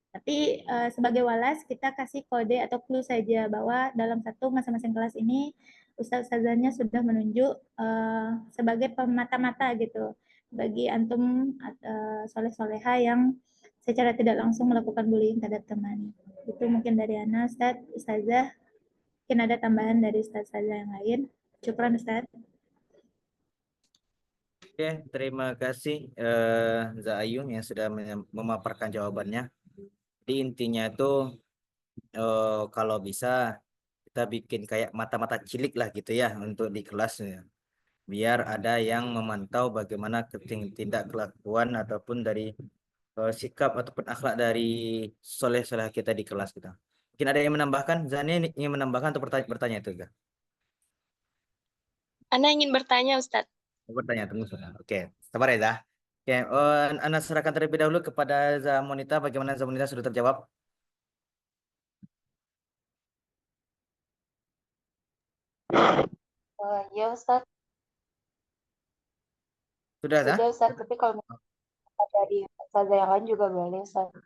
Tapi sebagai walas kita kasih kode atau clue saja bahwa dalam satu masing-masing kelas ini ustaz-ustazahnya sudah menunjuk sebagai pemata-mata gitu bagi antum soleh-soleha yang secara tidak langsung melakukan bullying terhadap teman. Itu mungkin dari Ana, Ustaz, Ustazah. Mungkin ada tambahan dari Ustaz-Ustazah yang lain. Syukran Ustaz. Oke, terima kasih Zayu yang sudah memaparkan jawabannya. Jadi intinya itu kalau bisa kita bikin kayak mata-mata cilik lah gitu ya untuk di kelas ya. Biar ada yang memantau bagaimana tindak kelakuan ataupun dari sikap ataupun akhlak dari soleh-soleh kita di kelas kita. Mungkin ada yang menambahkan, Zani ingin menambahkan atau bertanya itu enggak? Ana ingin bertanya, Ustadz. Bertanya tunggu sebentar. Oke, sabar ya Zah. Oke, Anda serahkan terlebih dahulu kepada Zamonita. Bagaimana Zamonita sudah terjawab? Ya Ustadz, Sudah Zah? sudah Ustadz, tapi kalau misalnya dari ustazah yang lain juga boleh Ustadz.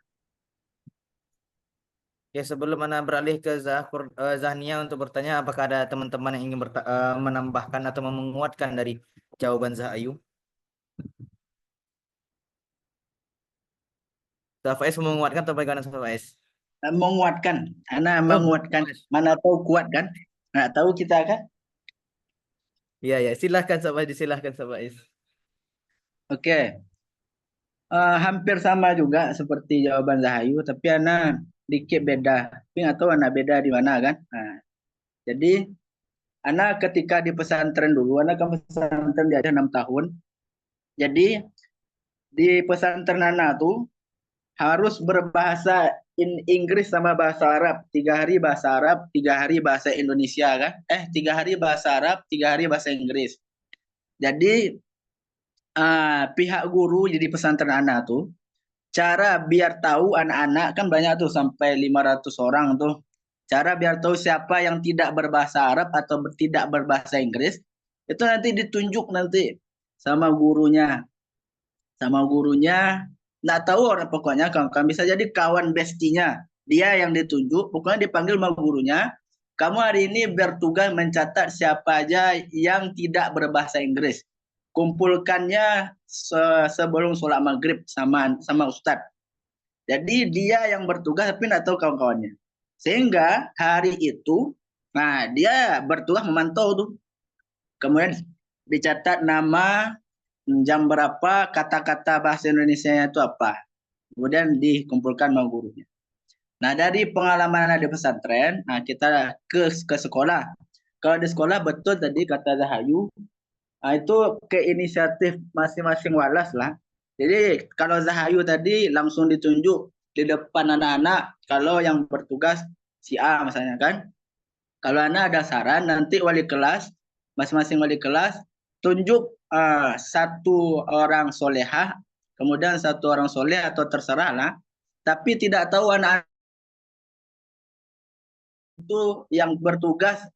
Ya, sebelum Anda beralih ke Zahnia untuk bertanya, apakah ada teman-teman yang ingin menambahkan atau menguatkan dari jawaban Zahayu? Faiz mau menguatkan atau bagaimana Faiz? Menguatkan, Ana Oh, menguatkan. Mana tahu kuat kan? Nggak tahu kita kan? iya ya, silahkan Faiz, disilahkan Faiz. Oke. Hampir sama juga seperti jawaban Zahayu, tapi Ana dikit beda. Tapi nggak tahu Ana beda di mana kan? Nah, jadi Ana ketika di pesantren dulu, Ana kan pesantren di 6 tahun. Jadi di pesantren Ana tuh harus berbahasa Inggris sama bahasa Arab. 3 hari bahasa Arab, 3 hari bahasa Indonesia kan? 3 hari bahasa Arab, 3 hari bahasa Inggris. Jadi pihak guru jadi pesantren anak tuh cara biar tahu anak-anak kan banyak tuh sampai 500 orang tuh. Cara biar tahu siapa yang tidak berbahasa Arab atau tidak berbahasa Inggris itu nanti ditunjuk nanti sama gurunya. Sama gurunya nggak tahu orang pokoknya kan bisa jadi kawan bestinya. Dia yang ditunjuk, pokoknya dipanggil sama gurunya. Kamu hari ini bertugas mencatat siapa aja yang tidak berbahasa Inggris. Kumpulkannya sebelum sholat maghrib sama Ustadz. Jadi dia yang bertugas tapi nggak tahu kawan-kawannya. Sehingga hari itu, nah dia bertugas memantau tuh. Kemudian dicatat nama, jam berapa, kata-kata bahasa Indonesia itu apa. Kemudian dikumpulkan sama gurunya. Nah dari pengalaman di pesantren, nah kita ke sekolah. Kalau di sekolah betul tadi kata Zahayu, nah, itu ke inisiatif masing-masing walas lah. Jadi kalau Zahayu tadi langsung ditunjuk di depan anak-anak, kalau yang bertugas si A misalnya kan. Kalau anak ada saran, nanti wali kelas, masing-masing wali kelas, tunjuk satu orang solehah, kemudian satu orang soleh atau terserah lah. Tapi tidak tahu anak itu yang bertugas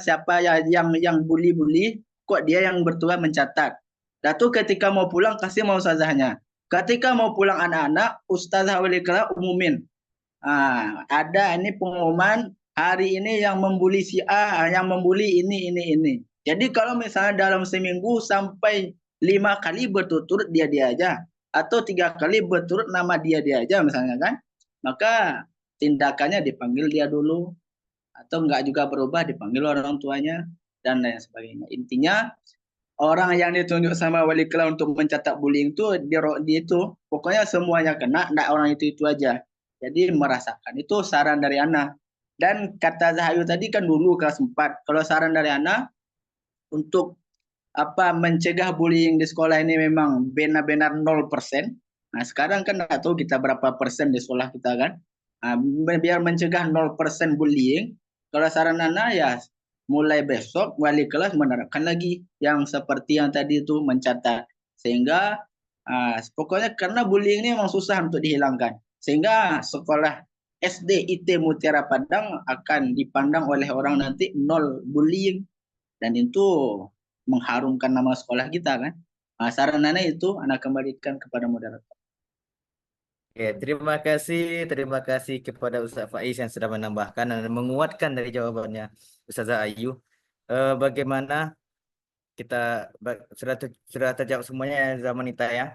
siapa yang bully kok dia yang bertugas mencatat. Lalu ketika mau pulang kasih mau ustazahnya. Ketika mau pulang anak-anak, ustazah wali kelas umumin. Ada ini pengumuman hari ini yang membuli si A, yang membuli ini. Jadi kalau misalnya dalam seminggu sampai 5 kali berturut-turut dia aja, atau 3 kali berturut nama dia aja misalnya kan, maka tindakannya dipanggil dia dulu, atau enggak juga berubah dipanggil orang tuanya dan lain sebagainya. Intinya orang yang ditunjuk sama wali kelas untuk mencatat bullying itu dia itu pokoknya semuanya kena, enggak orang itu aja. Jadi merasakan itu saran dari Ana. Dan kata Zahayu tadi kan dulu kelas 4. Kalau saran dari Ana untuk mencegah bullying di sekolah ini memang benar-benar 0%. Nah, sekarang kan enggak tahu kita berapa persen di sekolah kita kan. Biar mencegah 0% bullying, kalau saran Ana ya mulai besok wali kelas menerapkan lagi yang seperti yang tadi itu mencatat. Sehingga pokoknya karena bullying ini memang susah untuk dihilangkan. Sehingga sekolah SD IT Mutiara Padang akan dipandang oleh orang nanti nol bullying. Dan itu mengharumkan nama sekolah kita kan. Saran Ana itu Ana kembalikan kepada moderator. Oke, terima kasih kepada Ustaz Faiz yang sudah menambahkan dan menguatkan dari jawabannya Ustazah Ayu. Bagaimana kita sudah terjawab semuanya ya Zamanita ya?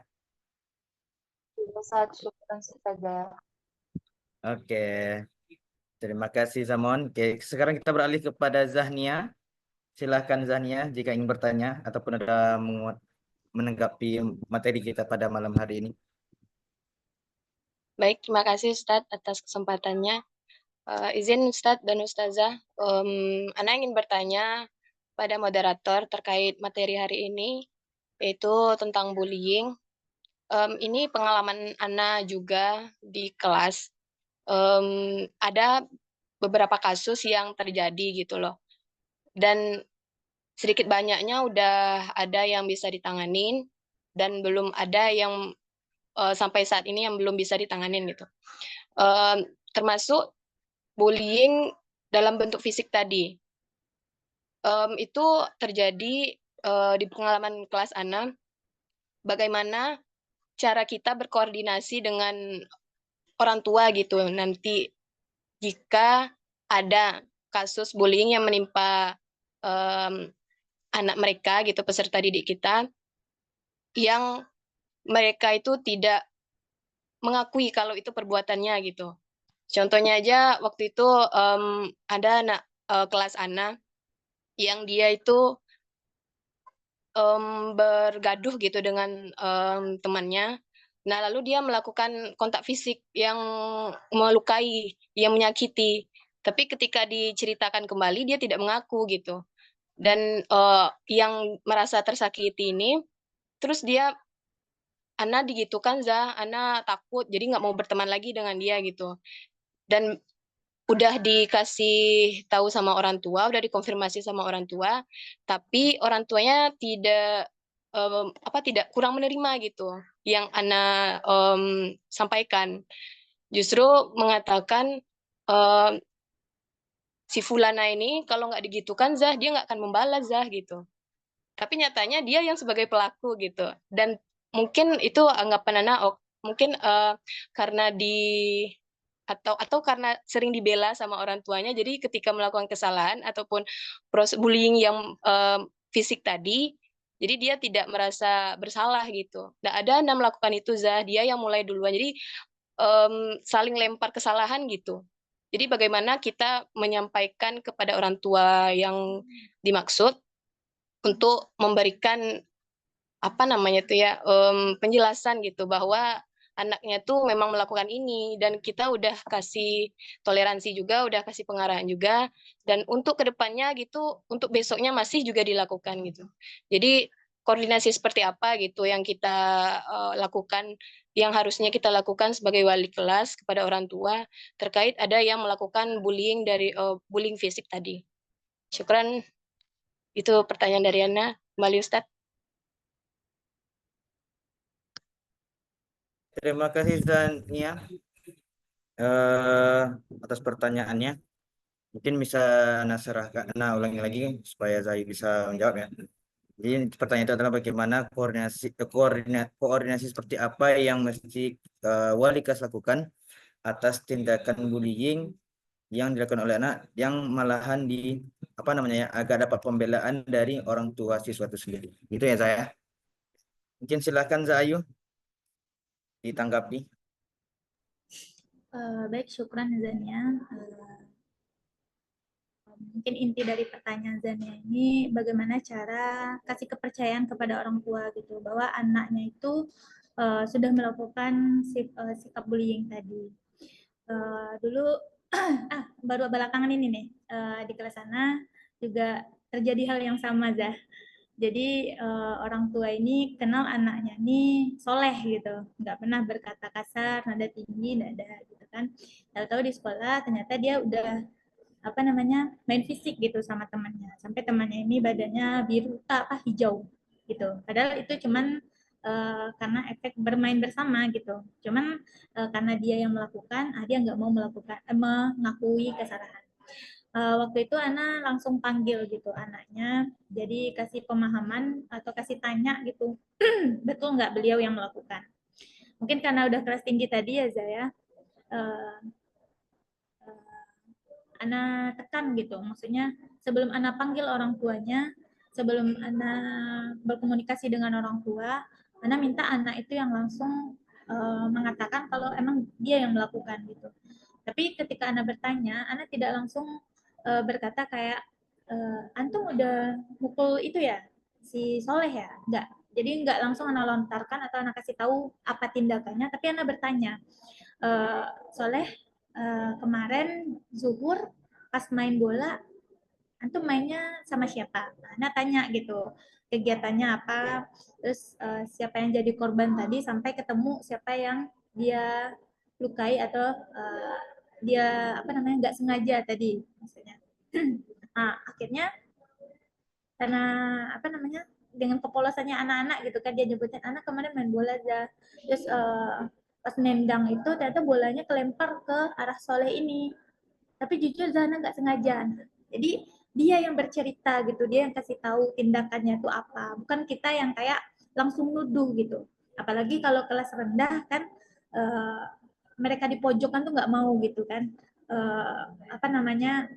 Ustadz, syukuran ustazah. Oke, terima kasih Zamon. Oke, sekarang kita beralih kepada Zahnia. Silahkan Zania jika ingin bertanya ataupun ada menanggapi materi kita pada malam hari ini. Baik, terima kasih Ustadz atas kesempatannya. Izin Ustadz dan Ustazah, Ana ingin bertanya pada moderator terkait materi hari ini, yaitu tentang bullying. Ini pengalaman Ana juga di kelas. Ada beberapa kasus yang terjadi gitu loh. Dan sedikit banyaknya udah ada yang bisa ditanganin, dan belum ada yang sampai saat ini yang belum bisa ditanganin gitu. Termasuk bullying dalam bentuk fisik tadi. Itu terjadi di pengalaman kelas Ana, bagaimana cara kita berkoordinasi dengan orang tua gitu nanti jika ada kasus bullying yang menimpa anak mereka gitu, peserta didik kita, yang mereka itu tidak mengakui kalau itu perbuatannya gitu. Contohnya aja waktu itu ada anak kelas Ana yang dia itu bergaduh gitu dengan temannya. Nah, lalu dia melakukan kontak fisik yang melukai, yang menyakiti. Tapi ketika diceritakan kembali dia tidak mengaku gitu. Dan yang merasa tersakiti ini, terus dia, Ana digitukan, Zah, Ana takut, jadi nggak mau berteman lagi dengan dia gitu. Dan udah dikasih tahu sama orang tua, udah dikonfirmasi sama orang tua, tapi orang tuanya tidak tidak kurang menerima gitu yang Ana sampaikan. Justru mengatakan si Fulana ini kalau nggak digitukan, Zah, dia nggak akan membalas, Zah, gitu. Tapi nyatanya dia yang sebagai pelaku gitu. Dan mungkin itu anggapan Ana, mungkin karena atau karena sering dibela sama orang tuanya, jadi ketika melakukan kesalahan ataupun proses bullying yang fisik tadi, jadi dia tidak merasa bersalah gitu. Nggak ada Anda melakukan itu, Zah, dia yang mulai duluan. Jadi saling lempar kesalahan gitu. Jadi bagaimana kita menyampaikan kepada orang tua yang dimaksud untuk memberikan penjelasan gitu bahwa anaknya tuh memang melakukan ini, dan kita udah kasih toleransi juga, udah kasih pengarahan juga, dan untuk kedepannya gitu, untuk besoknya masih juga dilakukan gitu. Jadi koordinasi seperti apa gitu yang kita lakukan, yang harusnya kita lakukan sebagai wali kelas kepada orang tua terkait ada yang melakukan bullying dari bullying fisik tadi. Syukran, itu pertanyaan dari Ana. Kembali Ustadz. Terima kasih Zania atas pertanyaannya. Mungkin bisa Ana ulangi lagi supaya saya bisa menjawab ya. Jadi pertanyaan itu adalah bagaimana koordinasi seperti apa yang mesti wali kelas lakukan atas tindakan bullying yang dilakukan oleh anak yang malahan agak dapat pembelaan dari orang tua siswa itu sendiri. Gitu ya saya. Mungkin silakan Zayu ditanggapi. Baik, syukran Zania. Mungkin inti dari pertanyaan Zania ini bagaimana cara kasih kepercayaan kepada orang tua gitu bahwa anaknya itu sudah melakukan sikap bullying tadi. Dulu baru belakangan ini nih di kelas sana juga terjadi hal yang sama, Zah. Jadi orang tua ini kenal anaknya ini soleh gitu, nggak pernah berkata kasar, nada tinggi, nggak ada gitu kan. Tahu-tahu di sekolah ternyata dia udah main fisik gitu sama temannya, sampai temannya ini badannya biru hijau gitu. Padahal itu cuman karena efek bermain bersama gitu. Cuman karena dia yang melakukan, dia nggak mau mengakui kesalahan. Waktu itu Ana langsung panggil gitu anaknya, jadi kasih pemahaman atau kasih tanya gitu, betul nggak beliau yang melakukan. Mungkin karena udah kelas tinggi tadi ya Zaya, Ana tekan gitu, maksudnya sebelum Ana panggil orang tuanya, sebelum Ana berkomunikasi dengan orang tua, Ana minta anak itu yang langsung mengatakan kalau emang dia yang melakukan gitu. Tapi ketika Ana bertanya, Ana tidak langsung berkata kayak antum udah mukul itu ya, si Soleh ya? Enggak. Jadi enggak langsung anak lontarkan atau anak kasih tahu apa tindakannya, tapi anak bertanya, Soleh, kemarin zuhur pas main bola, antum mainnya sama siapa? Anak tanya gitu, kegiatannya apa, terus siapa yang jadi korban tadi sampai ketemu siapa yang dia lukai atau dia apa namanya nggak sengaja tadi maksudnya. Nah, akhirnya karena apa namanya dengan kepolosannya anak-anak gitu kan dia nyebutin anak kemarin main bola aja terus pas nendang itu ternyata bolanya kelempar ke arah Soleh ini tapi jujur Zana nggak sengaja jadi dia yang bercerita gitu dia yang kasih tahu tindakannya itu apa bukan kita yang kayak langsung nuduh gitu apalagi kalau kelas rendah kan eh, mereka di pojokan tuh nggak mau gitu kan apa namanya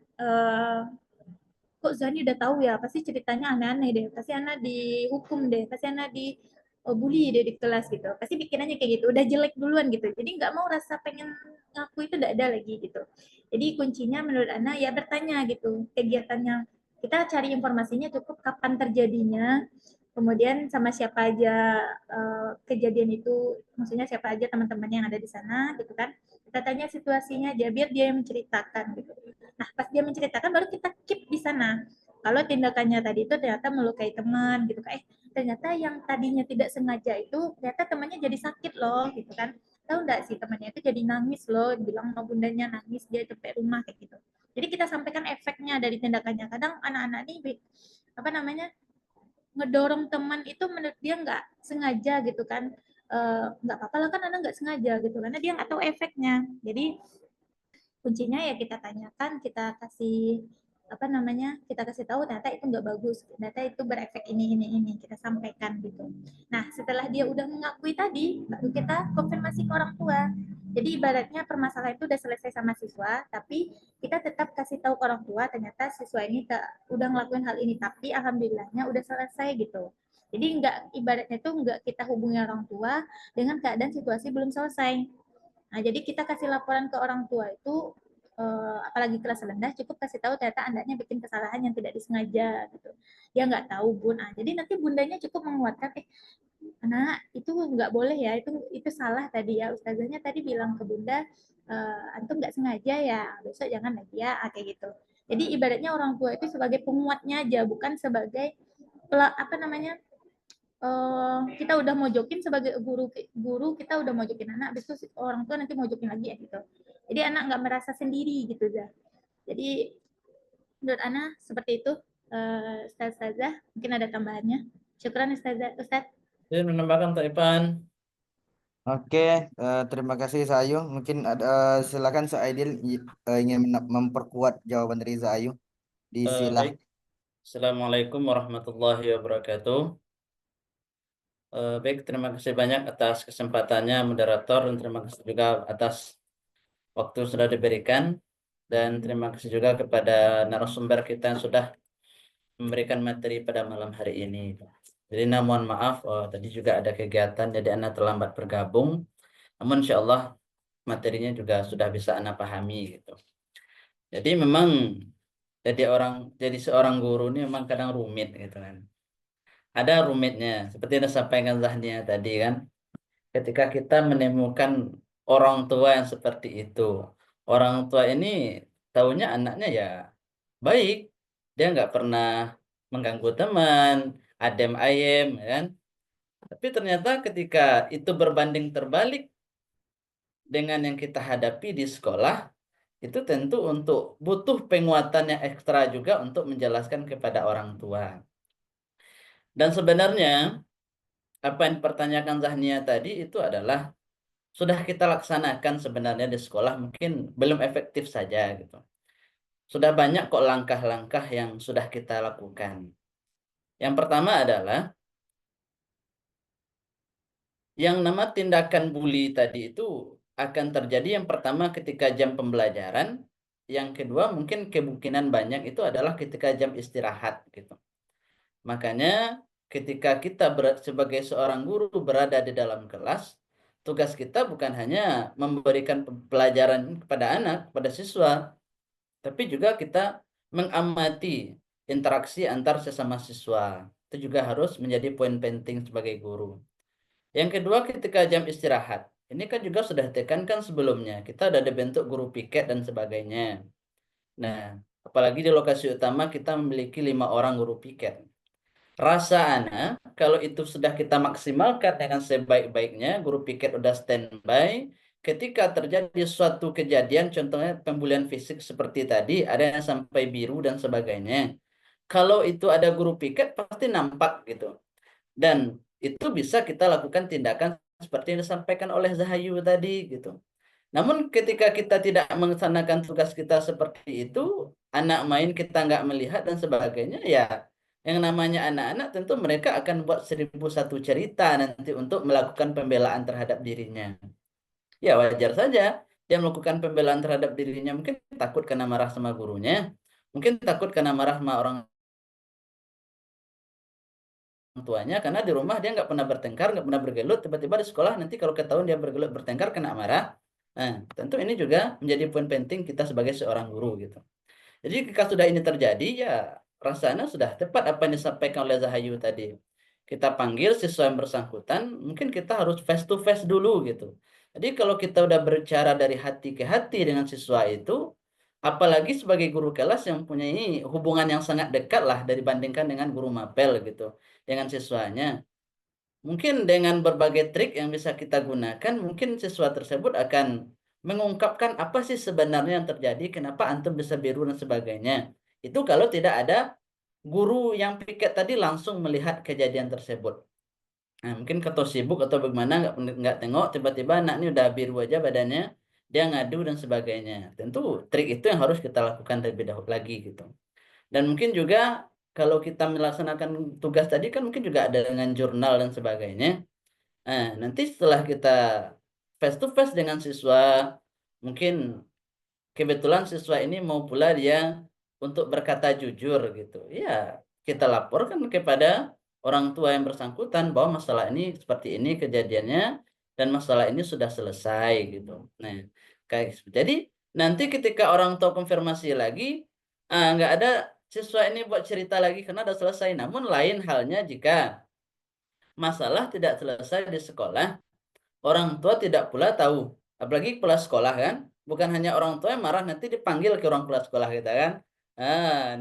kok Zani udah tahu ya pasti ceritanya aneh-aneh deh pasti anak dihukum deh pasti anak di bully deh di kelas gitu pasti pikirannya kayak gitu udah jelek duluan gitu jadi nggak mau rasa pengen ngaku itu udah ada lagi gitu jadi kuncinya menurut anak ya bertanya gitu kegiatannya kita cari informasinya cukup kapan terjadinya kemudian sama siapa aja kejadian itu maksudnya siapa aja teman-teman yang ada di sana gitu kan kita tanya situasinya aja biar dia yang menceritakan gitu nah pas dia menceritakan baru kita keep di sana kalau tindakannya tadi itu ternyata melukai teman gitu kan ternyata yang tadinya tidak sengaja itu ternyata temannya jadi sakit loh gitu kan tahu nggak sih temannya itu jadi nangis loh bilang sama bundanya nangis dia sampai rumah kayak gitu jadi kita sampaikan efeknya dari tindakannya kadang anak-anak ini apa namanya ngedorong teman itu menurut dia nggak sengaja gitu kan nggak apa-apa lah kan anak nggak sengaja gitu karena dia nggak tahu efeknya jadi kuncinya ya kita tanyakan kita kasih apa namanya kita kasih tahu ternyata itu nggak bagus ternyata itu berefek ini kita sampaikan gitu nah setelah dia udah mengakui tadi baru kita konfirmasi ke orang tua jadi ibaratnya permasalahan itu udah selesai sama siswa tapi kita tetap kasih tahu ke orang tua ternyata siswa ini udah ngelakuin hal ini tapi alhamdulillahnya udah selesai gitu jadi nggak ibaratnya itu nggak kita hubungi orang tua dengan keadaan situasi belum selesai. Nah, jadi kita kasih laporan ke orang tua itu, apalagi kelas rendah, cukup kasih tahu ternyata anaknya bikin kesalahan yang tidak disengaja gitu. Dia nggak tahu bun. Nah, jadi nanti bundanya cukup menguatkan, anak itu nggak boleh ya, itu salah tadi ya. Ustazahnya tadi bilang ke bunda, antum nggak sengaja ya, besok jangan lagi ya, kayak gitu. Jadi ibaratnya orang tua itu sebagai penguatnya aja, bukan sebagai apa namanya kita udah mojokin sebagai guru kita udah mojokin anak, besok orang tua nanti mojokin lagi ya gitu. Jadi anak nggak merasa sendiri gitu ya. Jadi menurut anak seperti itu. Ustazah, mungkin ada tambahannya. Syukran Ustazah. Ustaz. Saya menambahkan Pak Ipan. Oke, terima kasih Sayu. Mungkin ada silakan Saidil ingin memperkuat jawaban dari Sayu. Disilah. Baik. Assalamualaikum warahmatullahi wabarakatuh. Baik, terima kasih banyak atas kesempatannya moderator dan terima kasih juga atas waktu yang sudah diberikan dan terima kasih juga kepada narasumber kita yang sudah memberikan materi pada malam hari ini. Jadi mohon maaf, tadi juga ada kegiatan jadi Anda terlambat bergabung. Namun insya Allah materinya juga sudah bisa Anda pahami gitu. Jadi memang jadi seorang guru ini memang kadang rumit gitu kan. Ada rumitnya, seperti yang disampaikan Zahnia tadi kan. Ketika kita menemukan orang tua yang seperti itu, orang tua ini tahunya anaknya ya baik, dia nggak pernah mengganggu teman, adem ayem, kan? Tapi ternyata ketika itu berbanding terbalik dengan yang kita hadapi di sekolah, itu tentu butuh penguatan yang ekstra juga untuk menjelaskan kepada orang tua. Dan sebenarnya apa yang dipertanyakan Zahnia tadi itu adalah sudah kita laksanakan sebenarnya di sekolah, mungkin belum efektif saja gitu. Sudah banyak kok langkah-langkah yang sudah kita lakukan. Yang pertama adalah yang nama tindakan bully tadi itu akan terjadi yang pertama ketika jam pembelajaran, yang kedua mungkin kemungkinan banyak itu adalah ketika jam istirahat gitu. Makanya ketika kita sebagai seorang guru berada di dalam kelas, tugas kita bukan hanya memberikan pelajaran kepada anak, kepada siswa, tapi juga kita mengamati interaksi antar sesama siswa. Itu juga harus menjadi poin penting sebagai guru. Yang kedua, ketika jam istirahat. Ini kan juga sudah tekankan sebelumnya. Kita ada dibentuk guru piket dan sebagainya. Nah, apalagi di lokasi utama kita memiliki 5 orang guru piket. Rasa ana, kalau itu sudah kita maksimalkan dengan sebaik-baiknya, guru piket udah standby, ketika terjadi suatu kejadian, contohnya pembulian fisik seperti tadi, ada yang sampai biru dan sebagainya. Kalau itu ada guru piket, pasti nampak gitu. Dan itu bisa kita lakukan tindakan seperti yang disampaikan oleh Zahayu tadi gitu. Namun ketika kita tidak melaksanakan tugas kita seperti itu, anak main kita nggak melihat dan sebagainya, ya yang namanya anak-anak tentu mereka akan buat 1001 cerita nanti untuk melakukan pembelaan terhadap dirinya. Ya wajar saja dia melakukan pembelaan terhadap dirinya, mungkin takut karena marah sama gurunya, mungkin takut karena marah sama orang tuanya, karena di rumah dia nggak pernah bertengkar, nggak pernah bergelut, tiba-tiba di sekolah nanti kalau ketahuan dia bergelut bertengkar kena marah. Nah, tentu ini juga menjadi poin penting kita sebagai seorang guru gitu. Jadi ketika sudah ini terjadi, ya rasanya sudah tepat apa yang disampaikan oleh Zahayu tadi. Kita panggil siswa yang bersangkutan, mungkin kita harus face to face dulu gitu. Jadi kalau kita udah berbicara dari hati ke hati dengan siswa itu, apalagi sebagai guru kelas yang mempunyai hubungan yang sangat dekat lah dibandingkan dengan guru mapel gitu, dengan siswanya. Mungkin dengan berbagai trik yang bisa kita gunakan, mungkin siswa tersebut akan mengungkapkan apa sih sebenarnya yang terjadi, kenapa antum bisa biru dan sebagainya. Itu kalau tidak ada guru yang piket tadi langsung melihat kejadian tersebut. Nah, mungkin ketua sibuk atau bagaimana nggak tengok, tiba-tiba anak ini udah biru aja badannya, dia ngadu dan sebagainya. Tentu trik itu yang harus kita lakukan terlebih dahulu lagi gitu. Dan mungkin juga kalau kita melaksanakan tugas tadi kan mungkin juga ada dengan jurnal dan sebagainya. Nah, nanti setelah kita face to face dengan siswa, mungkin kebetulan siswa ini mau pula dia untuk berkata jujur gitu. Ya, kita laporkan kepada orang tua yang bersangkutan bahwa masalah ini seperti ini kejadiannya dan masalah ini sudah selesai gitu. Nah, kayak gitu. Jadi nanti ketika orang tua konfirmasi lagi, nggak ada siswa ini buat cerita lagi karena sudah selesai. Namun lain halnya jika masalah tidak selesai di sekolah, orang tua tidak pula tahu. Apalagi kepala sekolah kan, bukan hanya orang tua yang marah, nanti dipanggil ke orang kepala sekolah kita kan.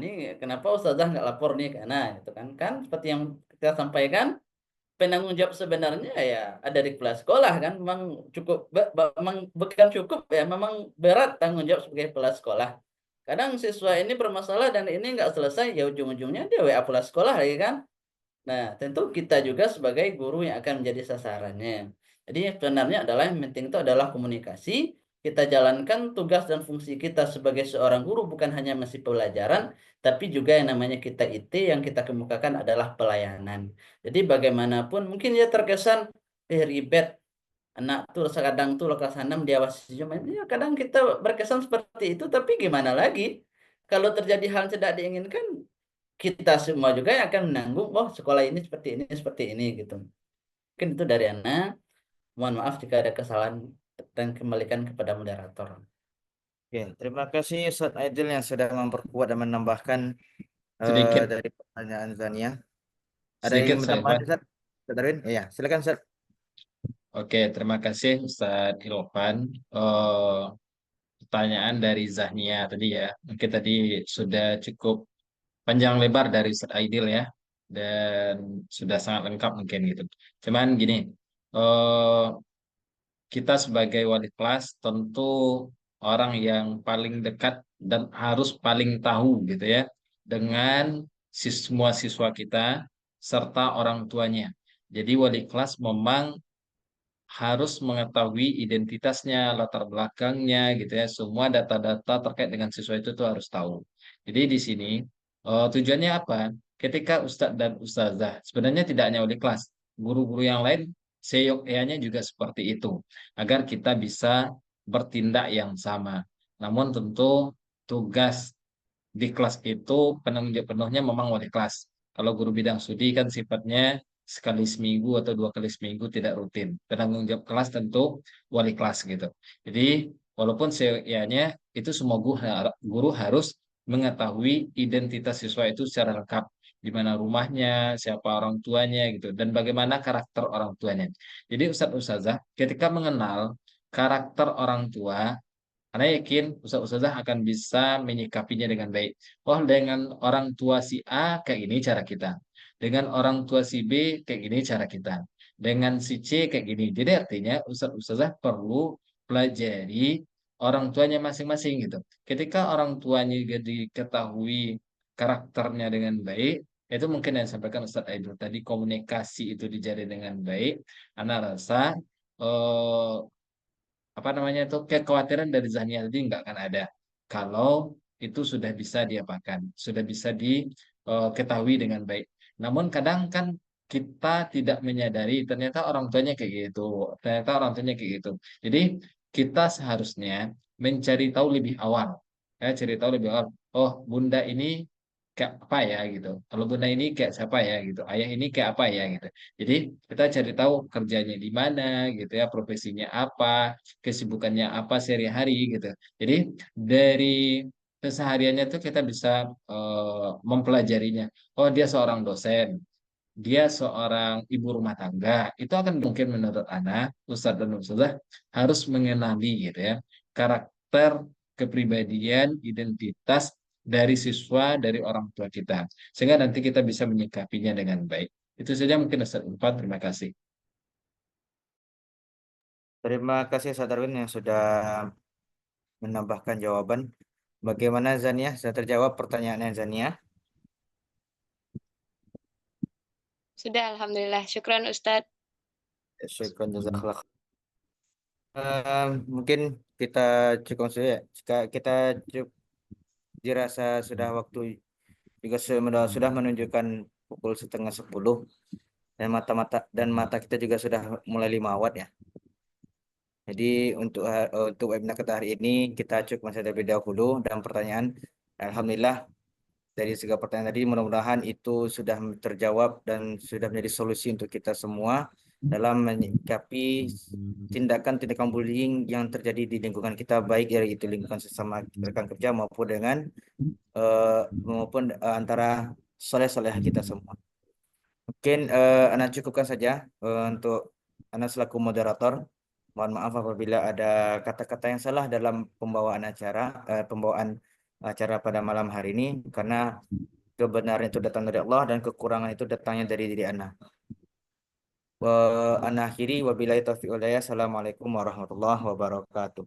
Ini kenapa ustazah nggak lapor nih? Karena itu kan, seperti yang kita sampaikan, penanggung jawab sebenarnya ya ada di kepala sekolah kan. Memang cukup, memang bukan cukup ya, memang berat tanggung jawab sebagai kepala sekolah. Kadang siswa ini bermasalah dan ini nggak selesai, ya ujung-ujungnya dia WA kepala sekolah lagi kan. Nah, tentu kita juga sebagai guru yang akan menjadi sasarannya. Jadi sebenarnya adalah yang penting itu adalah komunikasi. Kita jalankan tugas dan fungsi kita sebagai seorang guru bukan hanya masih pelajaran, tapi juga yang namanya kita IT yang kita kemukakan adalah pelayanan. Jadi bagaimanapun mungkin ya terkesan ribet, anak tuh kadang tuh kelas 6 diawasi cuma ya kadang kita berkesan seperti itu, tapi gimana lagi? Kalau terjadi hal yang tidak diinginkan, kita semua juga yang akan menanggung, oh sekolah ini seperti ini gitu. Mungkin itu dari Ana. Mohon maaf jika ada kesalahan dan kembalikan kepada moderator. Oke, terima kasih Ustadz Aidil yang sudah memperkuat dan menambahkan Sedikit, dari pertanyaan Zania. Ada sedikit yang saya, menambahkan Pak. Ustadz? Ustadz Darwin? Iya, silakan Ustadz. Oke, terima kasih Ustadz Ilvan. Eh, Pertanyaan dari Zahnia tadi ya, mungkin tadi sudah cukup panjang lebar dari Ustadz Aidil ya, dan sudah sangat lengkap mungkin gitu. Cuman gini, eh, kita sebagai wali kelas tentu orang yang paling dekat dan harus paling tahu gitu ya dengan semua siswa kita serta orang tuanya. Jadi wali kelas memang harus mengetahui identitasnya, latar belakangnya gitu ya. Semua data-data terkait dengan siswa itu tuh harus tahu. Jadi di sini tujuannya apa? Ketika Ustadz dan Ustazah sebenarnya tidak hanya wali kelas, guru-guru yang lain seyogyanya juga seperti itu agar kita bisa bertindak yang sama. Namun tentu tugas di kelas itu penanggung jawab penuhnya memang wali kelas. Kalau guru bidang studi kan sifatnya sekali seminggu atau 2 kali seminggu tidak rutin. Penanggung jawab kelas tentu wali kelas gitu. Jadi walaupun seyanya itu semua guru harus mengetahui identitas siswa itu secara lengkap, di mana rumahnya, siapa orang tuanya gitu, dan bagaimana karakter orang tuanya. Jadi Ustadz Ustazah ketika mengenal karakter orang tua, Anda yakin Ustazah akan bisa menyikapinya dengan baik. Oh, dengan orang tua si A kayak gini cara kita. Dengan orang tua si B kayak gini cara kita. Dengan si C kayak gini. Jadi artinya Ustazah perlu pelajari orang tuanya masing-masing gitu. Ketika orang tuanya juga diketahui karakternya dengan baik, itu mungkin yang disampaikan Ustadz Aidul tadi, komunikasi itu dijalin dengan baik. Anda rasa eh, apa namanya itu kekhawatiran dari Zania tadi nggak akan ada kalau itu sudah bisa diapakan, sudah bisa diketahui dengan baik. Namun kadang kan kita tidak menyadari ternyata orang tuanya kayak gitu, ternyata orang tuanya kayak gitu. Jadi kita seharusnya mencari tahu lebih awal, ya cari tahu lebih awal. Oh, bunda ini kayak apa ya gitu. Kalau bunda ini kayak siapa ya gitu. Ayah ini kayak apa ya gitu. Jadi kita cari tahu kerjanya di mana gitu ya, profesinya apa, kesibukannya apa sehari-hari gitu. Jadi dari kesehariannya tuh kita bisa mempelajarinya. Oh, dia seorang dosen, dia seorang ibu rumah tangga. Itu akan mungkin menurut Ana, Ustadz dan Ustazah harus mengenali gitu ya karakter, kepribadian, identitas dari siswa, dari orang tua kita. Sehingga nanti kita bisa menyikapinya dengan baik. Itu saja mungkin Ustadz Irfan. Terima kasih. Terima kasih Ustaz Darwin yang sudah menambahkan jawaban. Bagaimana Zania? Sudah terjawab pertanyaannya Zania? Sudah, Alhamdulillah. Syukran Ustadz. Syukran jazakallah. Mungkin kita cukup saja. Jika kita cukup dirasa sudah waktu juga sudah menunjukkan pukul 9:30 dan mata kita juga sudah mulai 5 watt ya. Jadi untuk webinar kita hari ini kita cukup masih terlebih dahulu dan pertanyaan, alhamdulillah dari segala pertanyaan tadi mudah-mudahan itu sudah terjawab dan sudah menjadi solusi untuk kita semua dalam menyikapi tindakan-tindakan bullying yang terjadi di lingkungan kita, baik dari itu lingkungan sesama rekan kerja maupun dengan antara soleh-soleh kita semua. Mungkin Ana cukupkan saja untuk Ana selaku moderator. Mohon maaf apabila ada kata-kata yang salah dalam pembawaan acara pada malam hari ini, karena kebenaran itu datang dari Allah dan kekurangan itu datangnya dari diri Ana. Ana akhiri wabillahi taufiq wal hidayah. Assalamualaikum warahmatullahi wabarakatuh.